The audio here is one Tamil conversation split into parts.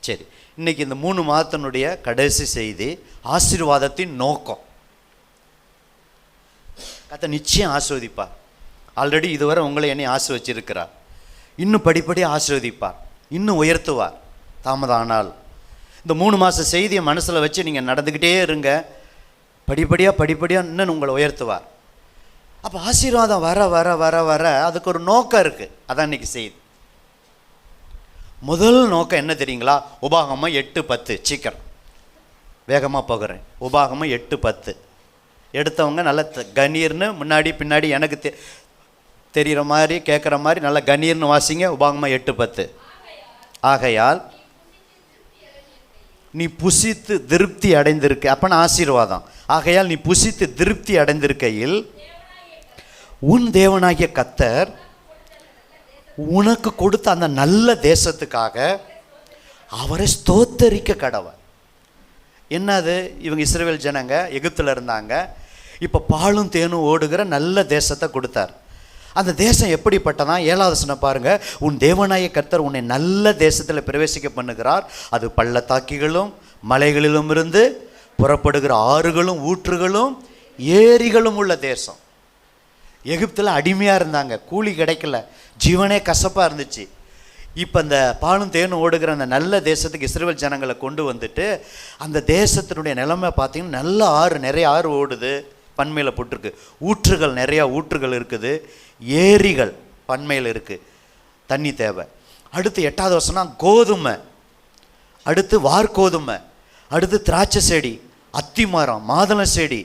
சரி, இன்னைக்கு இந்த 3 மாதத்தினுடைய கடைசி செய்தி ஆசீர்வாதத்தின் நோக்கம். கர்த்தர் நிச்சயம் ஆசீர்வதிப்பார். ஆல்ரெடி இதுவரை உங்களை என்னை ஆசீர்வதிச்சிருக்கிறார். இன்னும் படிப்படியாக ஆசீர்வதிப்பார், இன்னும் உயர்த்துவார். தாமதம் ஆனால் இந்த 3 மாத செய்தியை மனசில் வச்சு நீங்கள் நடந்துக்கிட்டே இருங்க. படிப்படியாக இன்னும் உங்களை உயர்த்துவார். அப்போ ஆசீர்வாதம் வர வர வர வர அதுக்கு ஒரு நோக்கம் இருக்குது. அதான் இன்னைக்கு செய்தி. முதல் நோக்கம் என்ன தெரியுங்களா? உபாகமம் 8:10. சீக்கிரம் வேகமாக போகிறேன். உபாகமம் 8:10 எடுத்தவங்க நல்ல கணீர்னு முன்னாடி பின்னாடி எனக்கு தெரிகிற மாதிரி கேட்குற மாதிரி நல்ல கணீர்னு வாசிங்க. உபாகமம் 8:10. ஆகையால் நீ புசித்து திருப்தி அடைந்திருக்க, அப்பனா ஆசீர்வாதம். ஆகையால் நீ புசித்து திருப்தி அடைந்திருக்கையில் உன் தேவனாகிய கர்த்தர் உனக்கு கொடுத்த அந்த நல்ல தேசத்துக்காக அவரை ஸ்தோத்தரிக்க கடவர். என்னது? இவங்க இஸ்ரவேல் ஜனங்க எகிப்தில் இருந்தாங்க. இப்போ பாலும் தேனும் ஓடுகிற நல்ல தேசத்தை கொடுத்தார். அந்த தேசம் எப்படிப்பட்டதான்? 7வது வசனம் பாருங்க. உன் தேவனாய கர்த்தர் உன்னை நல்ல தேசத்தில் பிரவேசிக்க பண்ணுகிறார். அது பள்ளத்தாக்கிகளும் மலைகளிலும் இருந்து புறப்படுகிற ஆறுகளும் ஊற்றுகளும் ஏரிகளும் உள்ள தேசம். எகிப்தில் அடிமையாக இருந்தாங்க, கூலி கிடைக்கல, ஜீவனே கசப்பாக இருந்துச்சு. இப்போ இந்த பாலும் தேனும் ஓடுகிற அந்த நல்ல தேசத்துக்கு இஸ்ரவேல் ஜனங்களை கொண்டு வந்துட்டு அந்த தேசத்தினுடைய நிலைமை பார்த்தீங்கன்னா நல்ல ஆறு, நிறைய ஆறு ஓடுது, பன்மையில் போட்டிருக்கு. ஊற்றுகள், நிறையா ஊற்றுகள் இருக்குது. ஏரிகள் பன்மையில் இருக்குது, தண்ணி தேவை. அடுத்து 8வது வசனம் கோதுமை, அடுத்து வார்கோதுமை, அடுத்து திராட்சை செடி, அத்தி மரம், மாதுளை செடி,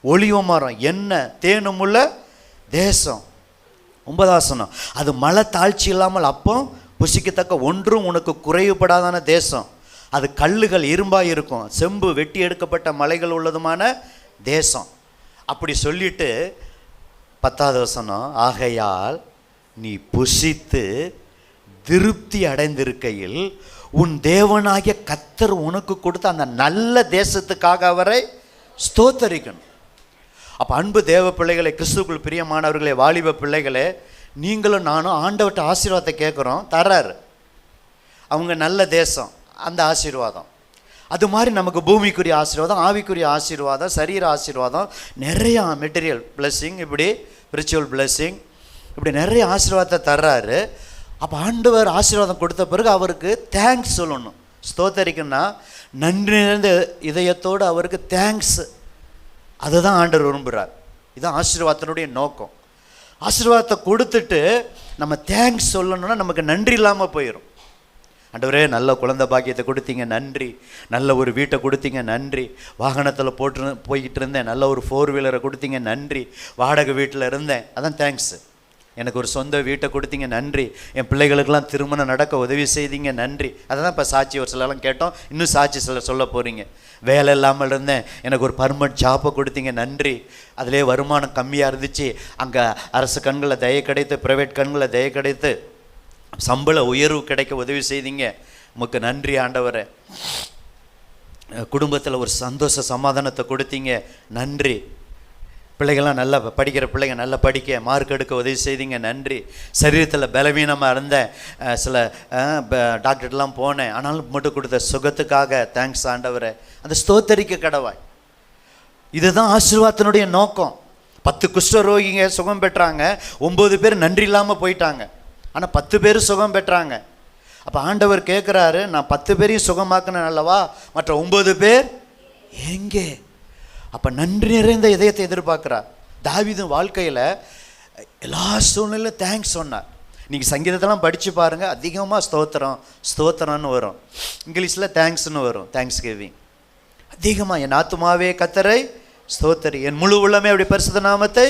ஒலிவ மரம், எண்ணெய் தேனும் உள்ள தேசம். 9வது வசனம் அது மழை தாழ்ச்சி இல்லாமல் அப்போ புசிக்கத்தக்க ஒன்றும் உனக்கு குறைவுபடாதான தேசம். அது கல்லுகள் இரும்பாக இருக்கும், செம்பு வெட்டி எடுக்கப்பட்ட மலைகள் உள்ளதுமான தேசம். அப்படி சொல்லிட்டு 10வது வசனம் ஆகையால் நீ புசித்து திருப்தி அடைந்திருக்கையில் உன் தேவனாகிய கர்த்தர் உனக்கு கொடுத்த அந்த நல்ல தேசத்துக்காக அவரை ஸ்தோத்தரிக்கணும். அப்போ அன்பு தேவ பிள்ளைகளை, கிறிஸ்துவுக்குள் பிரியமானவர்களே, வாலிப பிள்ளைகளே, நீங்களும் நானும் ஆண்டவர்கிட்ட ஆசீர்வாதத்தை கேட்குறோம், தர்றாரு. அவங்க நல்ல தேசம், அந்த ஆசீர்வாதம். அது மாதிரி நமக்கு பூமிக்குரிய ஆசீர்வாதம், ஆவிக்குரிய ஆசீர்வாதம், சரீர ஆசீர்வாதம், நிறையா மெட்டீரியல் பிளெஸ்ஸிங், இப்படி ஸ்பிரிச்சுவல் பிளெஸ்ஸிங், இப்படி நிறைய ஆசீர்வாதத்தை தர்றாரு. அப்போ ஆண்டவர் ஆசீர்வாதம் கொடுத்த பிறகு அவருக்கு தேங்க்ஸ் சொல்லணும். ஸ்தோத்தரிக்கணும்னா நன்றி நிறைந்த இதயத்தோடு அவருக்கு தேங்க்ஸ். அதுதான் ஆண்டவர் விரும்புகிறார். இதுதான் ஆசீர்வாதத்தினுடைய நோக்கம். ஆசீர்வாதத்தை கொடுத்துட்டு நம்ம தேங்க்ஸ் சொல்லணும்னா நமக்கு நன்றி இல்லாமல் போயிடும். ஆண்டவரே, நல்ல குழந்தை பாக்கியத்தை கொடுத்தீங்க, நன்றி. நல்ல ஒரு வீட்டை கொடுத்தீங்க, நன்றி. வாகனத்தில் போய்கிட்டு இருந்தேன், நல்ல ஒரு 4 வீலரை கொடுத்தீங்க, நன்றி. வாடகை வீட்டில் இருந்தேன், அதான் தேங்க்ஸு. எனக்கு ஒரு சொந்த வீட்டை கொடுத்தீங்க, நன்றி. என் பிள்ளைகளுக்கெல்லாம் திருமணம் நடக்க உதவி செய்தீங்க, நன்றி. அதை தான் இப்போ சாட்சி ஒரு சிலலாம் கேட்டோம், இன்னும் சாட்சி சொல்ல போகிறீங்க. வேலை இல்லாமல் இருந்தேன், எனக்கு ஒரு பர்மனெண்ட் ஜாப்பை கொடுத்தீங்க, நன்றி. அதிலே வருமானம் கம்மியாக இருந்துச்சு, அங்கே அரசு கண்களில் தயை கிடைத்து, ப்ரைவேட் கண்களில் தயை கிடைத்து சம்பள உயர்வு கிடைக்க உதவி செய்தீங்க, உமக்கு நன்றி ஆண்டவரே. குடும்பத்தில் ஒரு சந்தோஷ சமாதானத்தை கொடுத்தீங்க, நன்றி. பிள்ளைகள்லாம் நல்லா படிக்கிற பிள்ளைங்க நல்லா படிக்க, மார்க் எடுக்க உதவி செய்தீங்க, நன்றி. சரீரத்தில் பலவீனமாக இருந்தேன், சில டாக்டர்லாம் போனேன், ஆனாலும் மட்டும் கொடுத்த சுகத்துக்காக தேங்க்ஸ் ஆண்டவரே. அந்த ஸ்தோத்தரிக்க கடவாய். இதுதான் ஆசீர்வாதத்தினுடைய நோக்கம். 10 குஷ்டரோகிங்க சுகம் பெற்றாங்க, 9 பேர் நன்றி இல்லாமல் போயிட்டாங்க, ஆனால் 10 பேர் சுகம் பெற்றாங்க. அப்போ ஆண்டவர் கேட்குறாரு, நான் 10 பேரையும் சுகமாக்கினேன் அல்லவா, மற்ற 9 பேர் எங்கே? அப்போ நன்றி நிறைந்த இதயத்தை எதிர்பார்க்குறார். தாவீது வாழ்க்கையில் எல்லா சூழ்நிலையும் தேங்க்ஸ் சொன்னார். நீங்கள் சங்கீதத்தெல்லாம் படித்து பாருங்கள், அதிகமாக ஸ்தோத்திரம்னு வரும். இங்கிலீஷில் தேங்க்ஸ்னு வரும், தேங்க்ஸ் கிவிங். அதிகமாக என் ஆத்துமாவே கர்த்தரை ஸ்தோத்தரி, என் முழு உள்ளமே அப்படி பரிசுத்த நாமத்தை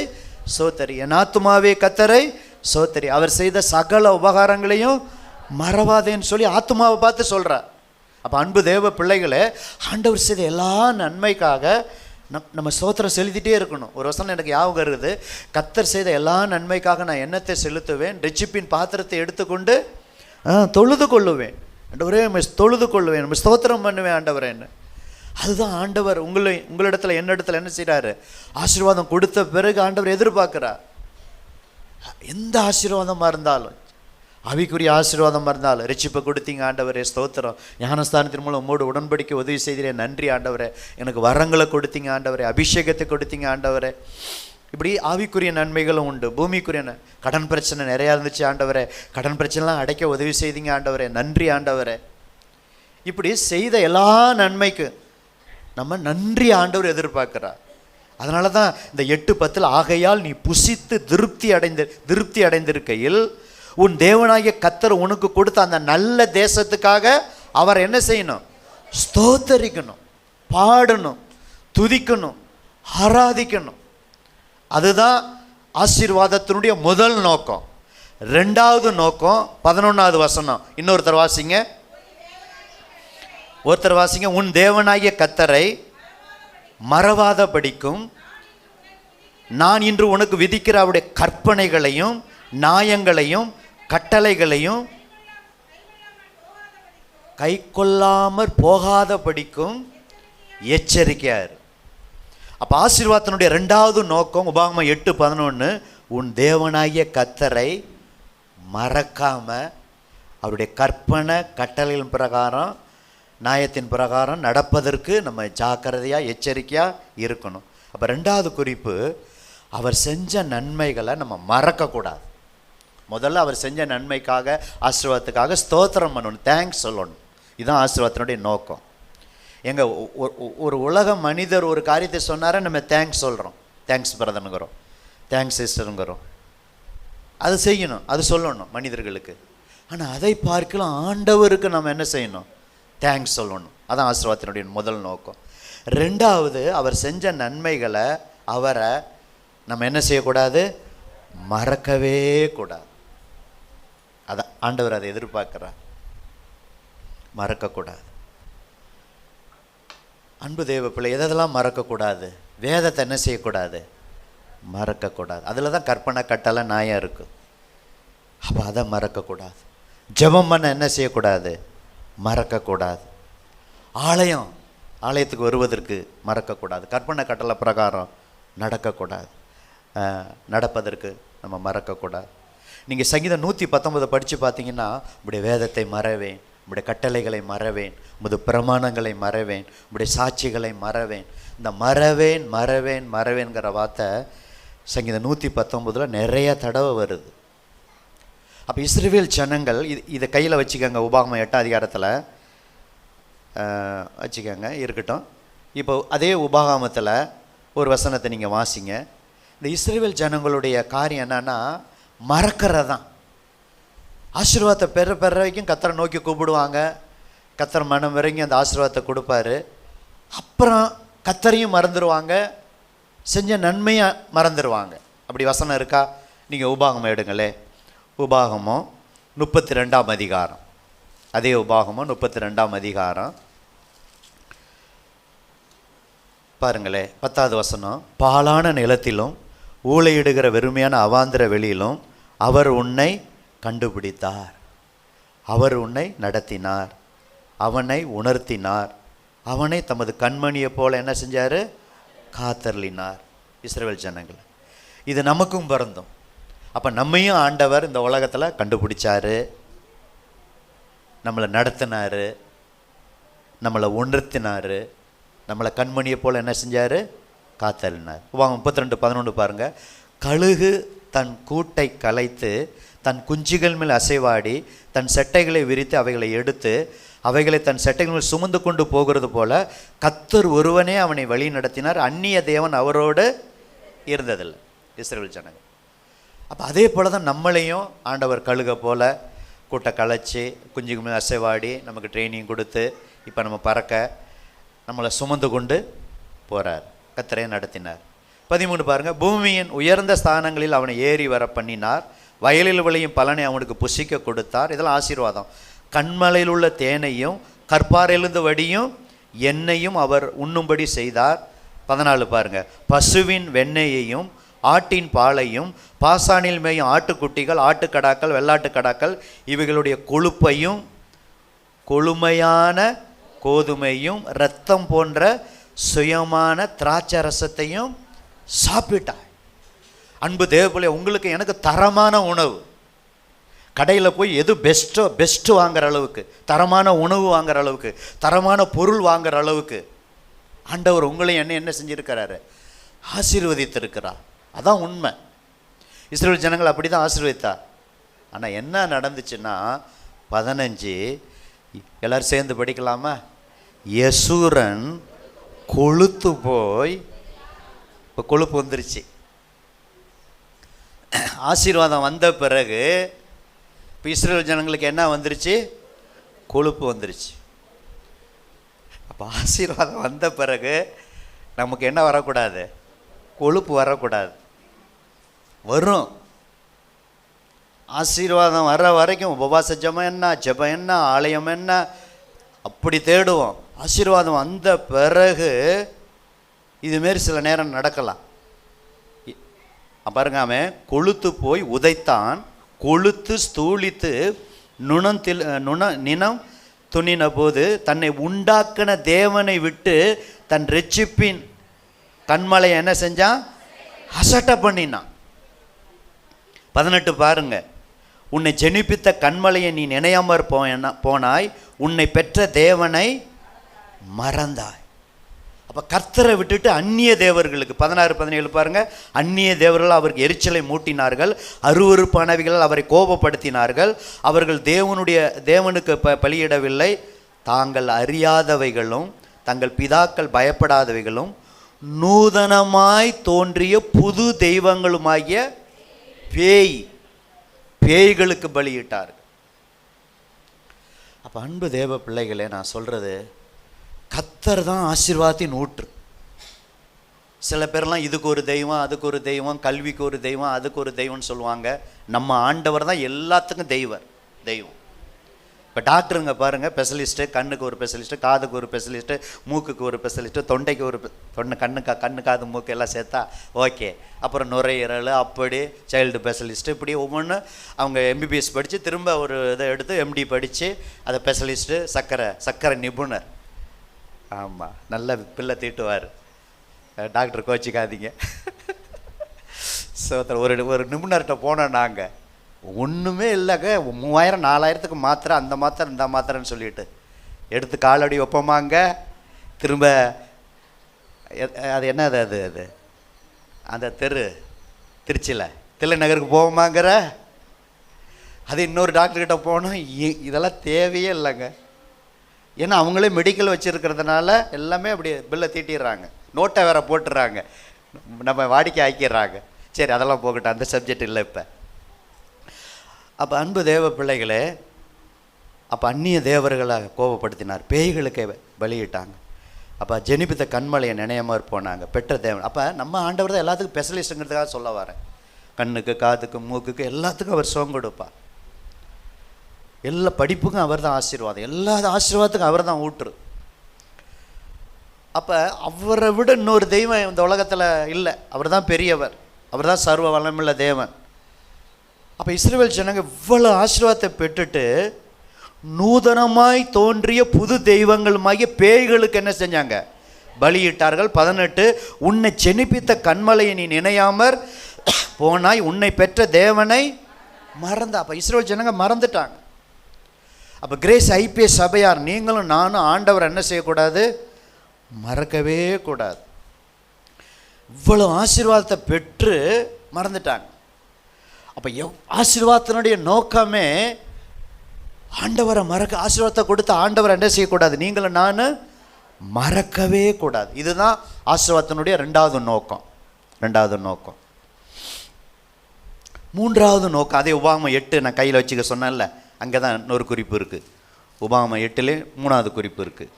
ஸ்தோத்தரி, என் ஆத்துமாவே கர்த்தரை ஸ்தோத்தரி, அவர் செய்த சகல உபகாரங்களையும் மறவாதேன்னு சொல்லி ஆத்துமாவை பார்த்து சொல்கிறார். அப்போ அன்பு தேவ பிள்ளைகளே, ஆண்டவர் செய்த எல்லா நன்மைக்காக நம்ம ஸ்தோத்திரம் செலுத்திட்டே இருக்கணும். ஒரு வசனம் எனக்கு ஞாபகம் இருக்குது, கர்த்தர் செய்த எல்லா நன்மைக்காக நான் எண்ணத்தை செலுத்துவேன், ரட்சிப்பின் பாத்திரத்தை எடுத்துக்கொண்டு தொழுது கொள்ளுவேன். ஆண்டவரே தொழுது கொள்ளுவேன், நம்ம ஸ்தோத்திரம் பண்ணுவேன் ஆண்டவரேன்னு. அதுதான் ஆண்டவர் உங்களிடத்தில் என்னிடத்தில் என்ன செய்கிறாரு, ஆசீர்வாதம் கொடுத்த பிறகு ஆண்டவர் எதிர்பார்க்குறார். எந்த ஆசீர்வாதமாக இருந்தாலும் ஆவிக்குரிய ஆசீர்வாதம் இருந்தால் ரட்சிப்பை கொடுத்தீங்க ஆண்டவரே, ஸ்தோத்திரம். ஞானஸ்தானத்தின் மூலம் உம்மோடு உடன்படிக்கை உதவி செய்கிறேன், நன்றி ஆண்டவரே. எனக்கு வரங்களை கொடுத்தீங்க ஆண்டவரே, அபிஷேகத்தை கொடுத்தீங்க ஆண்டவரே. இப்படி ஆவிக்குரிய நன்மைகளும் உண்டு. பூமிக்குரிய கடன் பிரச்சனை நிறையா இருந்துச்சு ஆண்டவரே, கடன் பிரச்சனைலாம் அடைக்க உதவி செய்தீங்க ஆண்டவரே, நன்றி ஆண்டவரே. இப்படி செய்த எல்லா நன்மைக்கு நம்ம நன்றி ஆண்டவர் எதிர்பார்க்கிறார். அதனால தான் இந்த 8:10 ஆகையால் நீ புசித்து திருப்தி அடைந்திருக்கையில் உன் தேவனாகிய கர்த்தர் உனக்கு கொடுத்த அந்த நல்ல தேசத்துக்காக அவர் என்ன செய்யணும்? ஸ்தோத்தரிக்கணும், பாடணும், துதிக்கணும், ஆராதிக்கணும். அதுதான் ஆசீர்வாதத்தினுடைய முதல் நோக்கம். 2வது நோக்கம் 11வது வசனம். இன்னொருத்தர் வாசிங்க, உன் தேவனாகிய கர்த்தரை மறவாத படிக்கும் நான் இன்று உனக்கு விதிக்கிற அவருடைய கற்பனைகளையும் நியாயங்களையும் கட்டளைகளையும் கை கொள்ளாமற் போகாத படிக்கும் எச்சரிக்கையார். அப்போ ஆசீர்வாதத்தினுடைய 2வது நோக்கம் உபாகமம் 8:11 உன் தேவனாகிய கர்த்தரை மறக்காம அவருடைய கற்பனை கட்டளையின் பிரகாரம் நியாயத்தின் பிரகாரம் நடப்பதற்கு நம்ம ஜாக்கிரதையாக எச்சரிக்கையாக இருக்கணும். அப்போ 2வது குறிப்பு, அவர் செஞ்ச நன்மைகளை நம்ம மறக்கக்கூடாது. முதல்ல அவர் செஞ்ச நன்மைக்காக ஆசீர்வாதத்துக்காக ஸ்தோத்திரம் பண்ணணும், தேங்க்ஸ் சொல்லணும். இதுதான் ஆசீர்வாதத்தினுடைய நோக்கம். எங்கள் ஒரு உலக மனிதர் ஒரு காரியத்தை சொன்னார நம்ம தேங்க்ஸ் சொல்கிறோம், தேங்க்ஸ் பிரதனுங்கிறோம், தேங்க்ஸ் சிஸ்டருங்கிறோம். அது செய்யணும், அது சொல்லணும் மனிதர்களுக்கு. ஆனால் அதை பார்க்கலாம் ஆண்டவருக்கு நம்ம என்ன செய்யணும்? தேங்க்ஸ் சொல்லணும். அதான் ஆசீர்வாதத்தினுடைய முதல் நோக்கம். 2வது, அவர் செஞ்ச நன்மைகளை அவரை நம்ம என்ன செய்யக்கூடாது? மறக்கவே கூடாது. அதான் ஆண்டவர் அதை எதிர்பார்க்கிறார், மறக்கக்கூடாது. அன்பு தேவ பிள்ளை, எதெல்லாம் மறக்கக்கூடாது? வேதத்தை என்ன செய்யக்கூடாது? மறக்கக்கூடாது. அதில் தான் கற்பனை கட்டளை நியாயம் இருக்குது. அப்போ அதை மறக்கக்கூடாது. ஜெபம் பண்ண என்ன செய்யக்கூடாது? மறக்கக்கூடாது. ஆலயத்துக்கு வருவதற்கு மறக்கக்கூடாது. கற்பனை கட்டளை பிரகாரம் நடக்கக்கூடாது, நடப்பதற்கு நம்ம மறக்கக்கூடாது. நீங்கள் சங்கீதம் 119 படித்து பார்த்தீங்கன்னா, உம்முடைய வேதத்தை மறவேன், உம்முடைய கட்டளைகளை மறவேன், உமது பிரமாணங்களை மறவேன், உம்முடைய சாட்சிகளை மறவேன். இந்த மறவேன் மறவேன் மறவேன்கிற வார்த்தை சங்கீதம் 119 நிறைய தடவை வருது. அப்போ இஸ்ரவேல் ஜனங்கள் இதை கையில் வச்சுக்கோங்க. உபாகமம் 8ஆம் அதிகாரத்தில் வச்சுக்கோங்க, இருக்கட்டும். இப்போ அதே உபாகமத்தில் ஒரு வசனத்தை நீங்கள் வாசிங்க. இந்த இஸ்ரவேல் ஜனங்களுடைய காரியம் என்னன்னா, மறக்கிறது தான். ஆசீர்வாதத்தை பெற வரைக்கும் கர்த்தரை நோக்கி கூப்பிடுவாங்க, கர்த்தர் மனம் இறங்கி அந்த ஆசீர்வாதத்தை கொடுப்பாரு. அப்புறம் கர்த்தரையும் மறந்துடுவாங்க, செஞ்ச நன்மையை மறந்துடுவாங்க. அப்படி வசனம் இருக்கா? நீங்கள் உபாகமம் எடுங்களே. உபாகமம் 32ஆம் அதிகாரம், அதே உபாகமம் 32ஆம் அதிகாரம் பாருங்களே, 10வது வசனம். பாழான நிலத்திலும் ஊளையிடுகிற வெறுமையான அவாந்திர வெளியிலும் அவர் உன்னை கண்டுபிடித்தார், அவர் உன்னை நடத்தினார், அவனை உணர்த்தினார், அவனை தமது கண்மணியை போல என்ன செஞ்சார்? காத்தருளினார். இஸ்ரவேல் ஜனங்கள், இது நமக்கும் பொருந்தும். அப்போ நம்மையும் ஆண்டவர் இந்த உலகத்தில் கண்டுபிடிச்சாரு, நம்மளை நடத்தினார், நம்மளை உணர்த்தினார், நம்மளை கண்மணியை போல் என்ன செஞ்சார்? காத்தருளினார். 32:11 பாருங்கள். கழுகு தன் கூட்டை கலைத்து தன் குஞ்சுகள் மேல் அசைவாடி தன் செட்டைகளை விரித்து அவைகளை எடுத்து அவைகளை தன் செட்டைகள் சுமந்து கொண்டு போகிறது போல கர்த்தர் ஒருவனே அவனை வழி நடத்தினார், அந்நிய தேவன் அவரோடு இருந்ததில்லை. இஸ்ரவேல் ஜனங்கள். அப்போ அதே போல் தான் நம்மளையும் ஆண்டவர் கழுகை போல் கூட்டை கலைச்சி குஞ்சுகள் மேல் அசைவாடி நமக்கு ட்ரைனிங் கொடுத்து இப்போ நம்ம பறக்க நம்மளை சுமந்து கொண்டு போகிறார், கர்த்தரை நடத்தினார். 13 பாருங்கள். பூமியின் உயர்ந்த ஸ்தானங்களில் அவனை ஏறி வர பண்ணினார், வயலில் விளையும் பலனை அவனுக்கு புசிக்க கொடுத்தார். இதெல்லாம் ஆசீர்வாதம். கண்மலையில் உள்ள தேனையும் கற்பாறையிலிருந்து வடியும் எண்ணெயும் அவர் உண்ணும்படி செய்தார். 14 பாருங்கள். பசுவின் வெண்ணெயையும் ஆட்டின் பாலையும் பாசானில் மேயும் ஆட்டுக்குட்டிகள் ஆட்டுக்கடாக்கள் வெள்ளாட்டுக்கடாக்கள் இவைகளுடைய கொழுப்பையும் கொழுமையான கோதுமையும் இரத்தம் போன்ற சுயமான திராட்சை ரசத்தையும் சாப்பிட்டார். அன்பு தேவப்பிள்ளை, உங்களுக்கு எனக்கு தரமான உணவு, கடையில் போய் எது பெஸ்ட்டு வாங்குற அளவுக்கு, தரமான உணவு வாங்குற அளவுக்கு, தரமான பொருள் வாங்குற அளவுக்கு ஆண்டவர் உங்களையும் என்ன செஞ்சுருக்கிறாரு? ஆசீர்வதித்திருக்கிறார். அதான் உண்மை. இஸ்ரவேல் ஜனங்கள் அப்படி தான் ஆசீர்வதித்தார். ஆனால் என்ன நடந்துச்சுன்னா 15 எல்லோரும் சேர்ந்து படிக்கலாமா? யசூரன் கொழுத்து போய், இப்போ கொழுப்பு வந்துருச்சு. ஆசீர்வாதம் வந்த பிறகு இப்போ இஸ்ரவேல் ஜனங்களுக்கு என்ன வந்துருச்சு? கொழுப்பு வந்துருச்சு. அப்போ ஆசீர்வாதம் வந்த பிறகு நமக்கு என்ன வரக்கூடாது? கொழுப்பு வரக்கூடாது. வரும். ஆசீர்வாதம் வர்ற வரைக்கும் உபவாச ஜெபம் என்ன, ஜெபம் என்ன, ஆலயம் என்ன, அப்படி தேடுவோம். ஆசீர்வாதம் வந்த பிறகு இதுமாரி சில நேரம் நடக்கலாம். பாருங்க, அவன் கொழுத்து போய் உதைத்தான், கொழுத்து ஸ்தூலித்து நினம் துணின போது தன்னை உண்டாக்கின தேவனை விட்டு தன் ரெச்சிப்பின் கண்மலையை என்ன செஞ்சான்? அசட்டை பண்ணினான். 18 பாருங்க, உன்னை ஜெனிப்பித்த கண்மலையை நீ நினையாமற் போனாய், உன்னை பெற்ற தேவனை மறந்தாய். அப்போ கர்த்தரை விட்டுட்டு அந்நிய தேவர்களுக்கு 16, 17 பாருங்க, அந்நிய தேவர்கள் அவருக்கு எரிச்சலை மூட்டினார்கள், அருவருப்பானவைகள் அவரை கோபப்படுத்தினார்கள், அவர்கள் தேவனுக்கு பலியிடவில்லை, தாங்கள் அறியாதவைகளும் தங்கள் பிதாக்கள் பயப்படாதவைகளும் நூதனமாய் தோன்றிய புது தெய்வங்களுமாகிய பேய்களுக்கு பலியிட்டார்கள். அப்போ அன்பு தேவ பிள்ளைகளே, நான் சொல்கிறது, கர்த்தர் தான் ஆசீர்வாதத்தின் ஊற்று. சில பேர்லாம் இதுக்கு ஒரு தெய்வம், அதுக்கு ஒரு தெய்வம், கல்விக்கு ஒரு தெய்வம், அதுக்கு ஒரு தெய்வம்னு சொல்லுவாங்க. நம்ம ஆண்டவர் தான் எல்லாத்துக்கும் தெய்வம். இப்போ டாக்டருங்க பாருங்கள், ஸ்பெஷலிஸ்ட்டு, கண்ணுக்கு ஒரு ஸ்பெஷலிஸ்ட்டு, காதுக்கு ஒரு ஸ்பெஷலிஸ்ட்டு, மூக்குக்கு ஒரு ஸ்பெஷலிஸ்ட்டு, தொண்டைக்கு ஒரு கண்ணு காது மூக்கு எல்லாம் சேர்த்தா ஓகே. அப்புறம் நுரையீரல், அப்படி சைல்டு ஸ்பெஷலிஸ்ட்டு, இப்படி ஒவ்வொன்று அவங்க MBBS படித்து திரும்ப ஒரு இதை எடுத்து MD படித்து அதை ஸ்பெஷலிஸ்ட்டு, சக்கரை நிபுணர். ஆமாம், நல்ல பிள்ளை தீட்டுவார் டாக்டர், கோச்சிக்காதீங்க. ஸோ ஒரு நிபுணர்கிட்ட போனோம் நாங்கள், ஒன்றுமே இல்லைங்க, 3000 4000க்கு மாத்திரை, அந்த மாத்திரை இந்த மாத்திரைன்னு சொல்லிட்டு எடுத்து காலடி வைப்போமாங்க. திரும்ப அது என்னது அது அந்த திருச்சியில் தில்லை நகருக்கு போவோமாங்கிற அது இன்னொரு டாக்டர்கிட்ட போனோம். இதெல்லாம் தேவையே இல்லைங்க. ஏன்னா அவங்களே மெடிக்கல் வச்சுருக்கிறதுனால எல்லாமே அப்படி பில்லை தீட்டிடுறாங்க, நோட்டை வேற போட்டுடுறாங்க, நம்ம வாடிக்கை ஆக்கிடுறாங்க. சரி, அதெல்லாம் போகட்டும், அந்த சப்ஜெக்ட் இல்லை இப்போ. அப்போ அன்பு தேவ பிள்ளைகளே, அப்போ அந்நிய தேவர்களை கோபப்படுத்தினார், பேய்களுக்கு பலியிட்டாங்க. அப்போ ஜெனிப்பித்த கண்மலையை நினையாமற் போனாங்க, பெற்ற தேவன். அப்போ நம்ம ஆண்டவர் தான் எல்லாத்துக்கும் ஸ்பெஷலிஸ்ட்டுங்கிறதுக்காக சொல்ல வரேன். கண்ணுக்கு, காதுக்கு, மூக்குக்கு எல்லாத்துக்கும் அவர் சோகம் கொடுப்பார். எல்லா படிப்புக்கும் அவர் தான் ஆசீர்வாதம், எல்லா ஆசீர்வாதத்துக்கும் அவர் தான் ஊற்று. அப்போ அவரை விட இன்னொரு தெய்வம் இந்த உலகத்தில் இல்லை. அவர் தான் பெரியவர், அவர் தான் சர்வ வல்லமையுள்ள தேவன். அப்போ இஸ்ரவேல் ஜனங்க இவ்வளோ ஆசீர்வாதத்தை பெற்றுட்டு நூதனமாய் தோன்றிய புது தெய்வங்களுமாகிய பேய்களுக்கு என்ன செஞ்சாங்க? பலியிட்டார்கள். 18 உன்னை ஜெனிப்பித்த கண்மலையை நீ நினையாமற் போனாய், உன்னை பெற்ற தேவனை மறந்தா. அப்போ இஸ்ரவேல் ஜனங்க மறந்துட்டாங்க. அப்போ கிரேஸ் IPS சபையார், நீங்களும் நானும் ஆண்டவர் என்ன செய்யக்கூடாது? மறக்கவே கூடாது. இவ்வளோ ஆசீர்வாதத்தை பெற்று மறந்துட்டாங்க. அப்போ ஆசீர்வாதத்தினுடைய நோக்கமே ஆண்டவரை ஆசீர்வாதத்தை கொடுத்து ஆண்டவரை என்ன செய்யக்கூடாது? நீங்களும் நான் மறக்கவே கூடாது. இதுதான் ஆசீர்வாதத்தினுடைய ரெண்டாவது நோக்கம். மூன்றாவது நோக்கம், அதே உபாகமம் 8 நான் கையில் வச்சுக்க சொன்னேன்ல, அங்கே தான் இன்னொரு குறிப்பு இருக்குது. உபாகமம் 8 3வது குறிப்பு இருக்குது.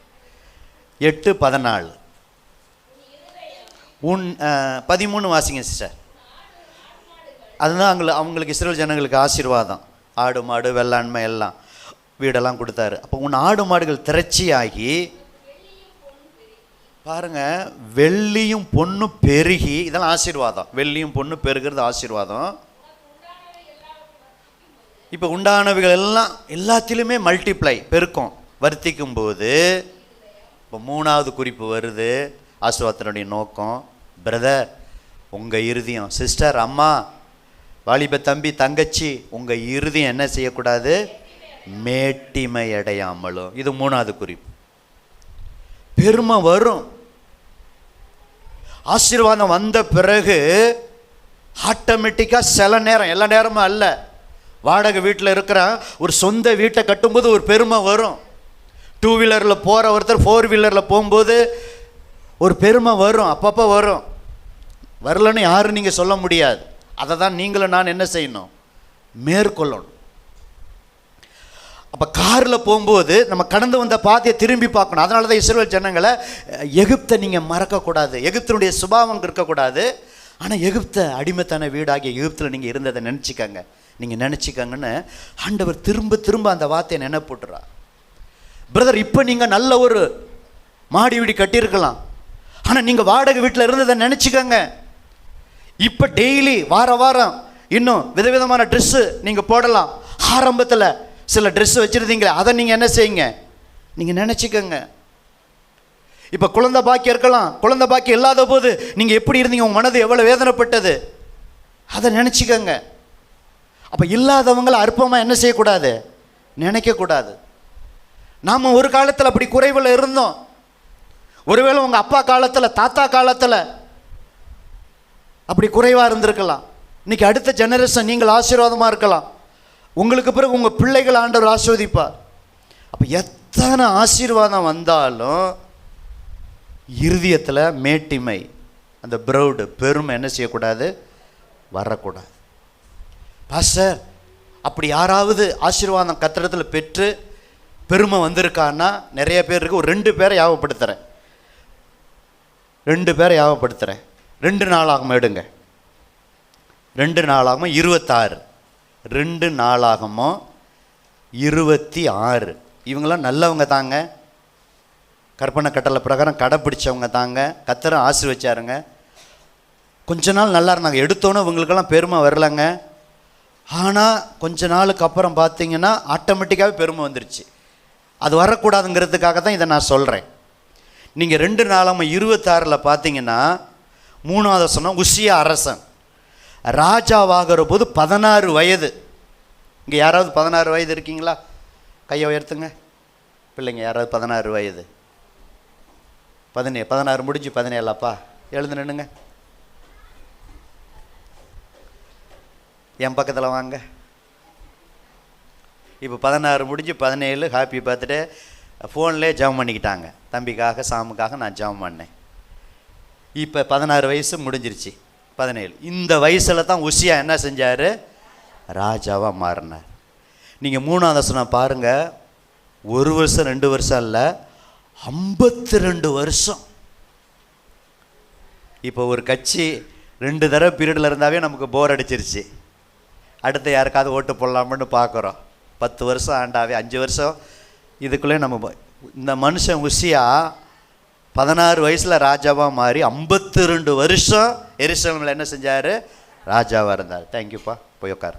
8:14 13 வாசிங்க சிஸ்டர். அதுதான் அவங்களுக்கு இஸ்ரவேல் ஜனங்களுக்கு ஆசீர்வாதம். ஆடு மாடு வெள்ளாண்மை எல்லாம் வீடெல்லாம் கொடுத்தாரு. அப்போ உன் ஆடு மாடுகள் திரட்சியாகி, பாருங்க, வெள்ளியும் பொண்ணும் பெருகி, இதெல்லாம் ஆசீர்வாதம். வெள்ளியும் பொண்ணு பெருகிறது ஆசீர்வாதம். இப்போ உண்டானவைகள் எல்லாம் எல்லாத்திலுமே மல்டிப்ளை, பெருக்கம், வர்த்திக்கும் போது இப்போ மூணாவது குறிப்பு வருது. ஆசீர்வாதத்தினுடைய நோக்கம், பிரதர், உங்கள் இருதயம், சிஸ்டர், அம்மா, வாலிப தம்பி தங்கச்சி, உங்கள் இருதயம் என்ன செய்யக்கூடாது? மேட்டிமை அடையாமலும். இது 3வது குறிப்பு. பெருமை வரும். ஆசீர்வாதம் வந்த பிறகு ஆட்டோமேட்டிக்காக சில நேரம், எல்லா நேரமும் அல்ல, வாடகை வீட்டில் இருக்கிற ஒரு சொந்த வீட்டை கட்டும்போது ஒரு பெருமை வரும். 2 வீலரில் போகிற ஒருத்தர் 4 வீலரில் போகும்போது ஒரு பெருமை வரும். அப்பப்போ வரும். வரலன்னு யாரும் நீங்கள் சொல்ல முடியாது. அதை தான் நீங்களும் நான் என்ன செய்யணும்? மேற்கொள்ளணும். அப்போ காரில் போகும்போது நம்ம கடந்து வந்த பாதையை திரும்பி பார்க்கணும். அதனால தான் இஸ்ரவேல் ஜனங்களை எகிப்தை நீங்கள் மறக்கக்கூடாது, எகிப்தினுடைய சுபாவம் இருக்கக்கூடாது. ஆனால் எகிப்தை அடிமைத்தான வீடாகிய எகிப்தில் நீங்கள் இருந்ததை நினச்சிக்கங்க, நீங்கள் நினச்சிக்கங்கன்னு ஆண்டவர் திரும்ப திரும்ப அந்த வார்த்தையை நினைப்பூட்டுறா. பிரதர், இப்போ நீங்கள் நல்ல ஒரு மாடி வீடு கட்டியிருக்கலாம், ஆனால் நீங்கள் வாடகை வீட்டில் இருந்ததை நினச்சிக்கங்க. இப்போ டெய்லி வார வாரம் இன்னும் விதவிதமான ட்ரெஸ்ஸு நீங்கள் போடலாம். ஆரம்பத்தில் சில ட்ரெஸ்ஸு வச்சுருந்தீங்களே, அதை நீங்கள் என்ன செய்யுங்க? நீங்கள் நினச்சிக்கங்க. இப்போ குழந்தை பாக்கியம் இருக்கலாம், குழந்தை பாக்கியம் இல்லாத போது நீங்கள் எப்படி இருந்தீங்க, உங்கள் மனது எவ்வளோ வேதனைப்பட்டது, அதை நினச்சிக்கங்க. அப்போ இல்லாதவங்களை அற்பமாக என்ன செய்யக்கூடாது? நினைக்கக்கூடாது. நாம் ஒரு காலத்தில் அப்படி குறைவில் இருந்தோம். ஒருவேளை உங்கள் அப்பா காலத்தில், தாத்தா காலத்தில் அப்படி குறைவாக இருந்திருக்கலாம். இன்றைக்கி அடுத்த ஜெனரேஷன் நீங்கள் ஆசீர்வாதமாக இருக்கலாம். உங்களுக்கு பிறகு உங்கள் பிள்ளைகள் ஆண்டவர் ஆசீர்வதிப்பார். அப்போ எத்தனை ஆசீர்வாதம் வந்தாலும் இருதயத்தில் மேட்டிமை, அந்த ப்ரௌடு, பெருமை என்ன செய்யக்கூடாது? வரக்கூடாது. பாஸ்டர், அப்படி யாராவது ஆசீர்வாதம் கத்திரத்தில் பெற்று பெருமை வந்திருக்கான்னா நிறைய பேர் இருக்கு. ஒரு 2 பேரை யாவப்படுத்துகிறேன். 2 பேரை யாவப்படுத்துகிறேன். 2 நாளாகமம் எடுங்க. 2 நாளாகமம் 26. 2 நாளாகமம் 26. இவங்களாம் நல்லவங்க தாங்க, கற்பனை கட்டளை பிரகாரம் கடைப்பிடிச்சவங்க தாங்க, கர்த்தர் ஆசீர்வதிச்சாருங்க. கொஞ்ச நாள் நல்லா இருந்தாங்க. எடுத்தோன்னே இவங்களுக்கெல்லாம் பெருமை வரலைங்க. ஆனால் கொஞ்ச நாளுக்கு அப்புறம் பார்த்தீங்கன்னா ஆட்டோமேட்டிக்காகவே பெருமை வந்துருச்சு. அது வரக்கூடாதுங்கிறதுக்காக தான் இதை நான் சொல்கிறேன். நீங்கள் 2 நாளாகமம் 26 பார்த்தீங்கன்னா 3வது வசனம், உசியா அரசன் ராஜாவாகிற போது 16 வயது. இங்கே யாராவது 16 வயது இருக்கீங்களா? கையை உயர்த்துங்க. பிள்ளைங்க யாராவது 16 வயது? 16 முடிஞ்சு 17அப்பா, எழுந்து நின்னுங்க. என் பக்கத்தில் வாங்க. இப்போ 16 முடிஞ்சு 17, ஹாப்பி பர்த்டே. ஃபோன்லேயே ஜெபம் பண்ணிக்கிட்டாங்க. தம்பிக்காக சாமுக்காக நான் ஜெபம் பண்ணேன். இப்போ 16 வயசு முடிஞ்சிருச்சு. 17 இந்த வயசில் தான் உசியா என்ன செஞ்சார்? ராஜாவாக மாறினார். நீங்கள் 3வது வசனம் பாருங்கள். 1 வருஷம் 2 வருஷம் இல்லை, 52 வருஷம். இப்போ ஒரு கட்சி 2 தடவை பீரியடில் இருந்தாவே நமக்கு போர் அடிச்சிருச்சு. அடுத்து யாருக்காவது ஓட்டு போடலாம்னு பார்க்குறோம். 10 வருஷம் ஆண்டாவே, 5 வருஷம் இதுக்குள்ளே நம்ம. இந்த மனுஷன் உசியா 16 வயசில் ராஜாவாக மாறி 52 வருஷம் எருசலேமில் என்ன செஞ்சார்? ராஜாவாக இருந்தார். தேங்க்யூப்பா, போய் உட்கார்.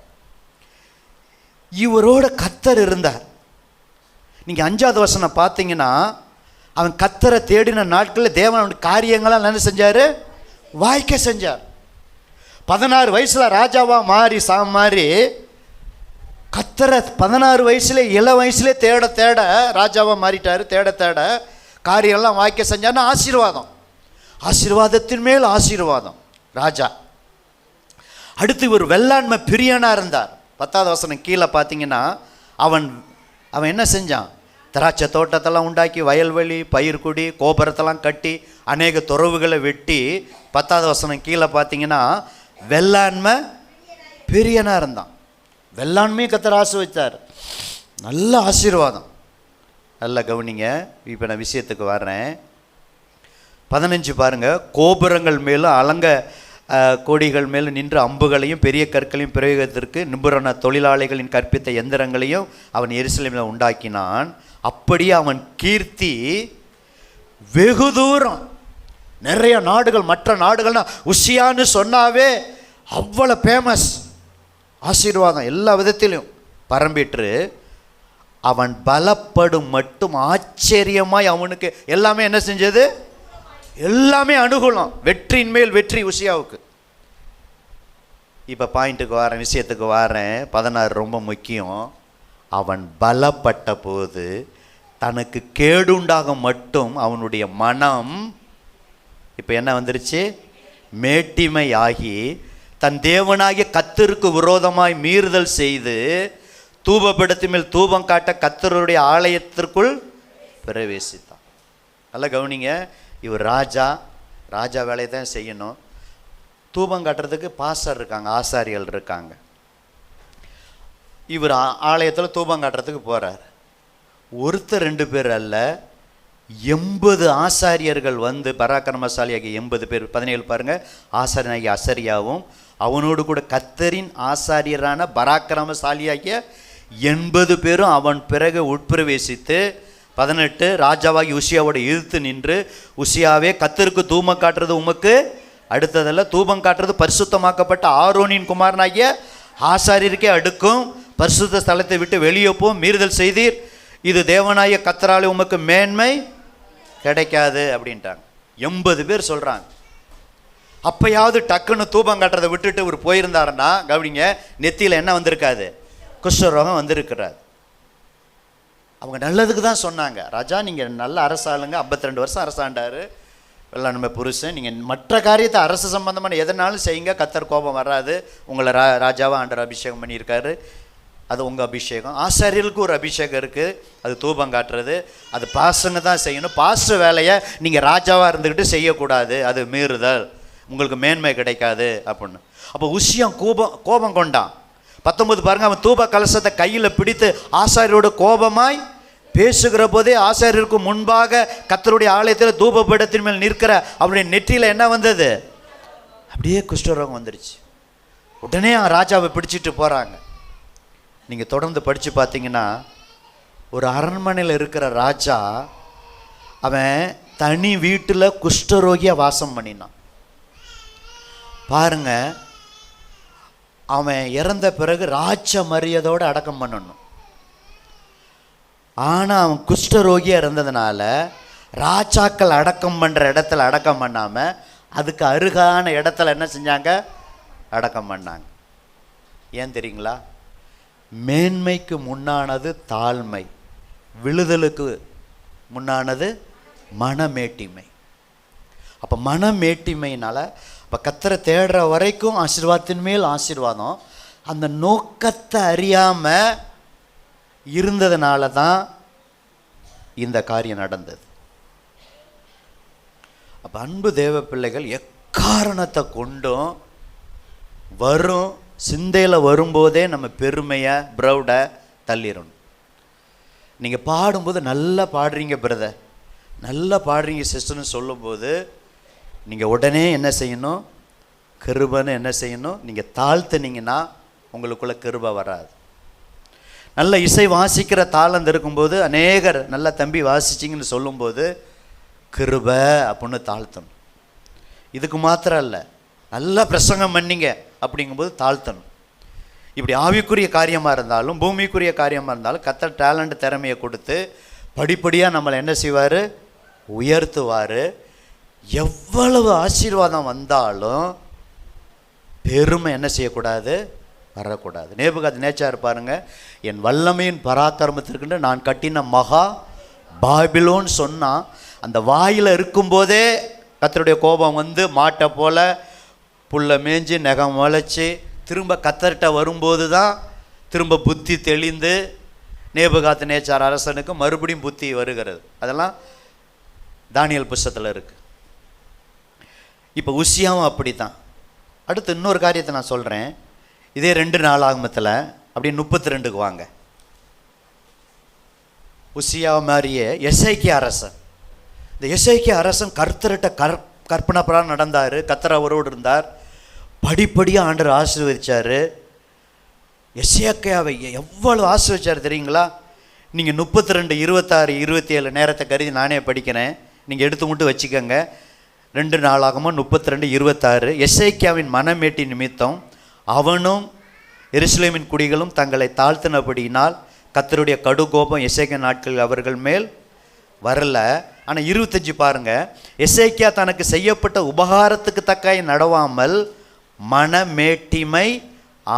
இவரோட கர்த்தர் இருந்தார். நீங்கள் 5வது வசனம் பார்த்தீங்கன்னா, அவன் கர்த்தரை தேடின நாட்களில் தேவன் காரியங்களாம் என்ன செஞ்சார்? வாய்க்க செஞ்சார். 16 வயசில் ராஜாவாக மாறி கர்த்தரை 16 வயசுல, இள வயசுலே தேட தேட ராஜாவாக மாறிட்டார். தேட தேட காரியம்லாம் வாய்க்க செஞ்சார்னா ஆசீர்வாதம், ஆசீர்வாதத்தின் மேல் ஆசீர்வாதம் ராஜா. அடுத்து இவர் வெள்ளாண்மை பிரியனாக இருந்தார். 10வது வசனம் கீழே பார்த்தீங்கன்னா, அவன் என்ன செஞ்சான்? திராட்சை தோட்டத்தெல்லாம் உண்டாக்கி, வயல்வெளி, பயிர்குடி, கோபுரத்தெல்லாம் கட்டி, அநேக துறவுகளை வெட்டி. 10வது வசனம் கீழே பார்த்தீங்கன்னா, வெள்ளாண்மை பிரியனாக இருந்தான். வெள்ளாண்மையும் கர்த்தர் ஆசீர்வதித்தார். நல்ல ஆசீர்வாதம். நல்லா கவனிங்க. இப்போ நான் விஷயத்துக்கு வர்றேன். 15 பாருங்கள். கோபுரங்கள் மேலும் அலங்க கோடிகள் மேலும் நின்று அம்புகளையும் பெரிய கற்களையும் பிரயோகத்திற்கு நிபுண தொழிலாளிகளின் கற்பித்த எந்திரங்களையும் அவன் எருசலேமில் உண்டாக்கினான். அப்படியே அவன் கீர்த்தி வெகு தூரம், நிறைய நாடுகள், மற்ற நாடுகள்னா உசியான்னு சொன்னாவே அவ்வளோ ஃபேமஸ். ஆசீர்வாதம் எல்லா விதத்திலும் பரம்பிட்டு அவன் பலப்படும் மட்டும் ஆச்சரியமாய் அவனுக்கு எல்லாமே என்ன செஞ்சது? எல்லாமே அனுகூலம். வெற்றியின் மேல் வெற்றி உசியாவுக்கு. இப்போ பாயிண்ட்டுக்கு வரேன், விஷயத்துக்கு வரேன். 16 ரொம்ப முக்கியம். அவன் பலப்பட்ட போது தனக்கு கேடுண்டாக மட்டும் அவனுடைய மனம் இப்போ என்ன வந்துருச்சு? மேட்டிமை ஆகி தன் தேவனாகிய கர்த்தருக்கு விரோதமாய் மீறுதல் செய்து தூபபீடத்து மேல் தூபம் காட்ட கர்த்தருடைய ஆலயத்திற்குள் பிரவேசித்தான். நல்லா கவனிங்க, இவர் ராஜா வேலையை தான் செய்யணும். தூபம் காட்டுறதுக்கு பாஸ்டர் இருக்காங்க, ஆசாரியர்கள் இருக்காங்க. இவர் ஆலயத்தில் தூபம் காட்டுறதுக்கு போகிறார். ஒருத்தர் 2 பேர் அல்ல, 80 ஆசாரியர்கள் வந்து பராக்கிரமசாலியாகிய 80 பேர். 17 பாருங்க, ஆசாரியனாகிய அசரியாவும் அவனோடு கூட கர்த்தரின் ஆசாரியரான பராக்கிரமசாலியாகிய 80 பேரும் அவன் பிறகு உட்பிரவேசித்து 18 ராஜாவாகி உசியாவோட எதிர்த்து நின்று, உசியாவே கர்த்தருக்கு தூபம் காட்டுறது உமக்கு அடுத்ததல்ல, தூபம் காட்டுறது பரிசுத்தமாக்கப்பட்ட ஆரோனின் குமாரனாகிய ஆசாரியருக்கே அடுக்கும், பரிசுத்த ஸ்தலத்தை விட்டு வெளியே போம், மீறுதல் செய்தீர், இது தேவனாகிய கர்த்தராலே உமக்கு மேன்மை கிடைக்காது அப்படின்ட்டாங்க. 80 பேர் சொல்கிறாங்க. அப்பயாவது டக்குன்னு தூபம் காட்டுறதை விட்டுட்டு இவர் போயிருந்தாருன்னா கவனிங்க, நெத்தியில் என்ன வந்திருக்காது? குஷ்டரோகம் வந்திருக்கிறார். அவங்க நல்லதுக்கு தான் சொன்னாங்க. ராஜா நீங்கள் நல்ல அரசாளுங்க, 52 வருஷம் அரசாண்டார் வெள்ளாண்மை புருஷன், நீங்கள் மற்ற காரியத்தை அரசு சம்பந்தமான எதனாலும் செய்யுங்க, கர்த்தர் கோபம் வராது, உங்களை ராஜாவை ஆண்டவர் அபிஷேகம் பண்ணியிருக்காரு, அது உங்கள் அபிஷேகம். ஆசாரியர்களுக்கு ஒரு அபிஷேகம் இருக்குது, அது தூபம் காட்டுறது, அது பாஸ்டருங்க தான் செய்யணும். பாஸ்டர் வேலையை நீங்கள் ராஜாவாக இருந்துக்கிட்டு செய்யக்கூடாது, அது மீறுதல், உங்களுக்கு மேன்மை கிடைக்காது அப்படின்னு. அப்போ உசியம் கோபம் கொண்டான். 19 பாருங்க, அவன் தூப கலசத்தை கையில் பிடித்து ஆசாரியரோட கோபமாய் பேசுகிற போதே ஆசாரியருக்கு முன்பாக கர்த்தருடைய ஆலயத்தில் தூபபீடத்தின் மேல் நிற்கிற அவருடைய நெற்றியில் என்ன வந்தது? அப்படியே குஷ்டரோகம் வந்துருச்சு. உடனே ராஜாவை பிடிச்சிட்டு போகிறாங்க. நீங்கள் தொடர்ந்து படித்து பார்த்தீங்கன்னா, ஒரு அரண்மனையில் இருக்கிற ராஜா அவன் தனி வீட்டில் குஷ்டரோகியாக வாசம் பண்ணினான். பாருங்க, அவன் இறந்த பிறகு ராஜ மரியாதையோடு அடக்கம் பண்ணணும். ஆனால் அவன் குஷ்டரோகியாக இருந்ததுனால ராஜாக்கள் அடக்கம் பண்ணுற இடத்துல அடக்கம் பண்ணாமல் அதுக்கு அருகான இடத்துல என்ன செஞ்சாங்க? அடக்கம் பண்ணாங்க. ஏன் தெரியுங்களா? மேன்மைக்கு முன்னானது தாழ்மை, விழுதலுக்கு முன்னானது மனமேட்டிமை. அப்போ மனமேட்டிமையினால் இப்போ கர்த்தரை தேடுற வரைக்கும் ஆசீர்வாதத்தின் மேல் ஆசீர்வாதம், அந்த நோக்கத்தை அறியாமல் இருந்ததுனால தான் இந்த காரியம் நடந்தது. அப்போ அன்பு தேவ பிள்ளைகள், எக்காரணத்தை கொண்டும் வரும் சிந்தையில் வரும்போதே நம்ம பெருமையை ப்ரௌடை தள்ளிடணும். நீங்கள் பாடும்போது நல்லா பாடுறீங்க பிரதர், நல்லா பாடுறீங்க சிஸ்டர்னு சொல்லும்போது நீங்கள் உடனே என்ன செய்யணும்? கிருபைன்னு என்ன செய்யணும்? நீங்கள் தாழ்த்துனீங்கன்னா உங்களுக்குள்ள கிருபை வராது. நல்ல இசை வாசிக்கிற தாளந்து இருக்கும்போது அநேகர் நல்லா தம்பி வாசிச்சிங்கன்னு சொல்லும்போது கிருபை அப்படின்னு தாழ்த்தணும். இதுக்கு மாத்திரம் இல்லை, நல்லா பிரசங்கம் பண்ணிங்க அப்படிங்கும்போது தாழ்த்தணும். இப்படி ஆவிக்குரிய காரியமாக இருந்தாலும் பூமிக்குரிய காரியமாக இருந்தாலும் கர்த்தர் டேலண்ட் திறமையை கொடுத்து படிப்படியாக நம்மளை என்ன செய்வார்? உயர்த்துவார். எவ்வளவு ஆசீர்வாதம் வந்தாலும் பெருமை என்ன செய்யக்கூடாது? வரக்கூடாது. நேபுகாத்நேச்சார் பாருங்க, என் வல்லமையின் பராக்கிரமத்திற்கு நான் கட்டின மகா பாபிலோன் சொன்னால் அந்த வாயில் இருக்கும்போதே கர்த்தருடைய கோபம் வந்து மாட்டை போல புல்லை மேய்ஞ்சி நகம் முளைச்சி திரும்ப கர்த்தர்கிட்ட வரும்போது தான் திரும்ப புத்தி தெளிந்து நேபுகாத்நேச்சார் அரசனுக்கு மறுபடியும் புத்தி வருகிறது. அதெல்லாம் தானியேல் புஸ்தகத்தில் இருக்குது. இப்போ உசியாவும் அப்படி தான். அடுத்து இன்னொரு காரியத்தை நான் சொல்கிறேன். இதே 2 நாளாகமத்தில் அப்படியே 32க்கு வாங்க. உசியா மாதிரியே எசேக்கியா அரசன், இந்த எசேக்கியா அரசன் கர்த்தர்கிட்ட கற்பனை பிரகாரம் நடந்தார், கர்த்தர் அவரோடு இருந்தார், படிப்படியாக ஆண்டவர் ஆசீர்வதிச்சார். எசேக்கியாவை எவ்வளவு ஆசீர்வதிச்சார் தெரியுங்களா? நீங்கள் 32, 26, 27 நேரத்தை கருதி நானே படிக்கிறேன், நீங்கள் எடுத்து மட்டும் வச்சுக்கோங்க. 2 நாளாகமம் 32, 26. எசேக்கியாவின் மனமேட்டி நிமித்தம் அவனும் எருசலேமின் குடிகளும் தங்களை தாழ்த்தினபடியினால் கர்த்தருடைய கடுகோபம் எசேக்கியா நாட்கள் அவர்கள் மேல் வரல. ஆனால் 25 பாருங்க, எசேக்கியா தனக்கு செய்யப்பட்ட உபகாரத்துக்கு தக்காய் நடவாமல் மனமேட்டிமை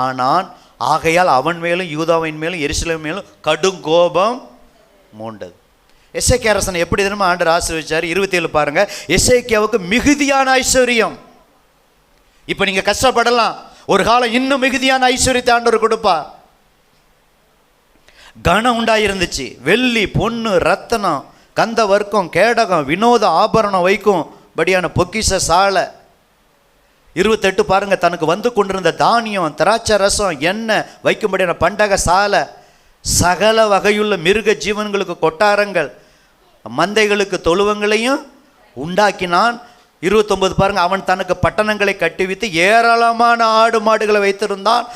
ஆனான். ஆகையால் அவன் மேலும் யூதாவின் மேலும் எருசலேமின் மேலும் கடும் கோபம் மூண்டது. எசேக்கியா அரசனை எப்படி தினமும் ஆண்டவர் ஆசீர்வதிச்சார். 27 பாருங்க. எசேக்கியாவுக்கு மிகுதியான ஐஸ்வர்யம். இப்போ நீங்கள் கஷ்டப்படலாம், ஒரு காலம் இன்னும் மிகுதியான ஐஸ்வர்யத்தை ஆண்டவர் கொடுப்பார். கனம் உண்டாயிருந்துச்சு. வெள்ளி பொண்ணு ரத்தனம் கந்த வர்க்கம் கேடகம் வினோத ஆபரணம் வைக்கும் படியான பொக்கிஷ சாலை. 28 பாருங்க. தனக்கு வந்து கொண்டிருந்த தானியம் திராட்சை ரசம் எண்ணெய் வைக்கும்படியான பண்டக சாலை, சகல வகையுள்ள மிருக ஜீவன்களுக்கு கொட்டாரங்கள், மந்தைகளுக்கு தொழுவங்களையும் உண்டாக்கினான். 29 பாருங்க. அவன் தனக்கு பட்டணங்களை கட்டுவித்து ஏராளமான ஆடு மாடுகளை வைத்திருந்தான்.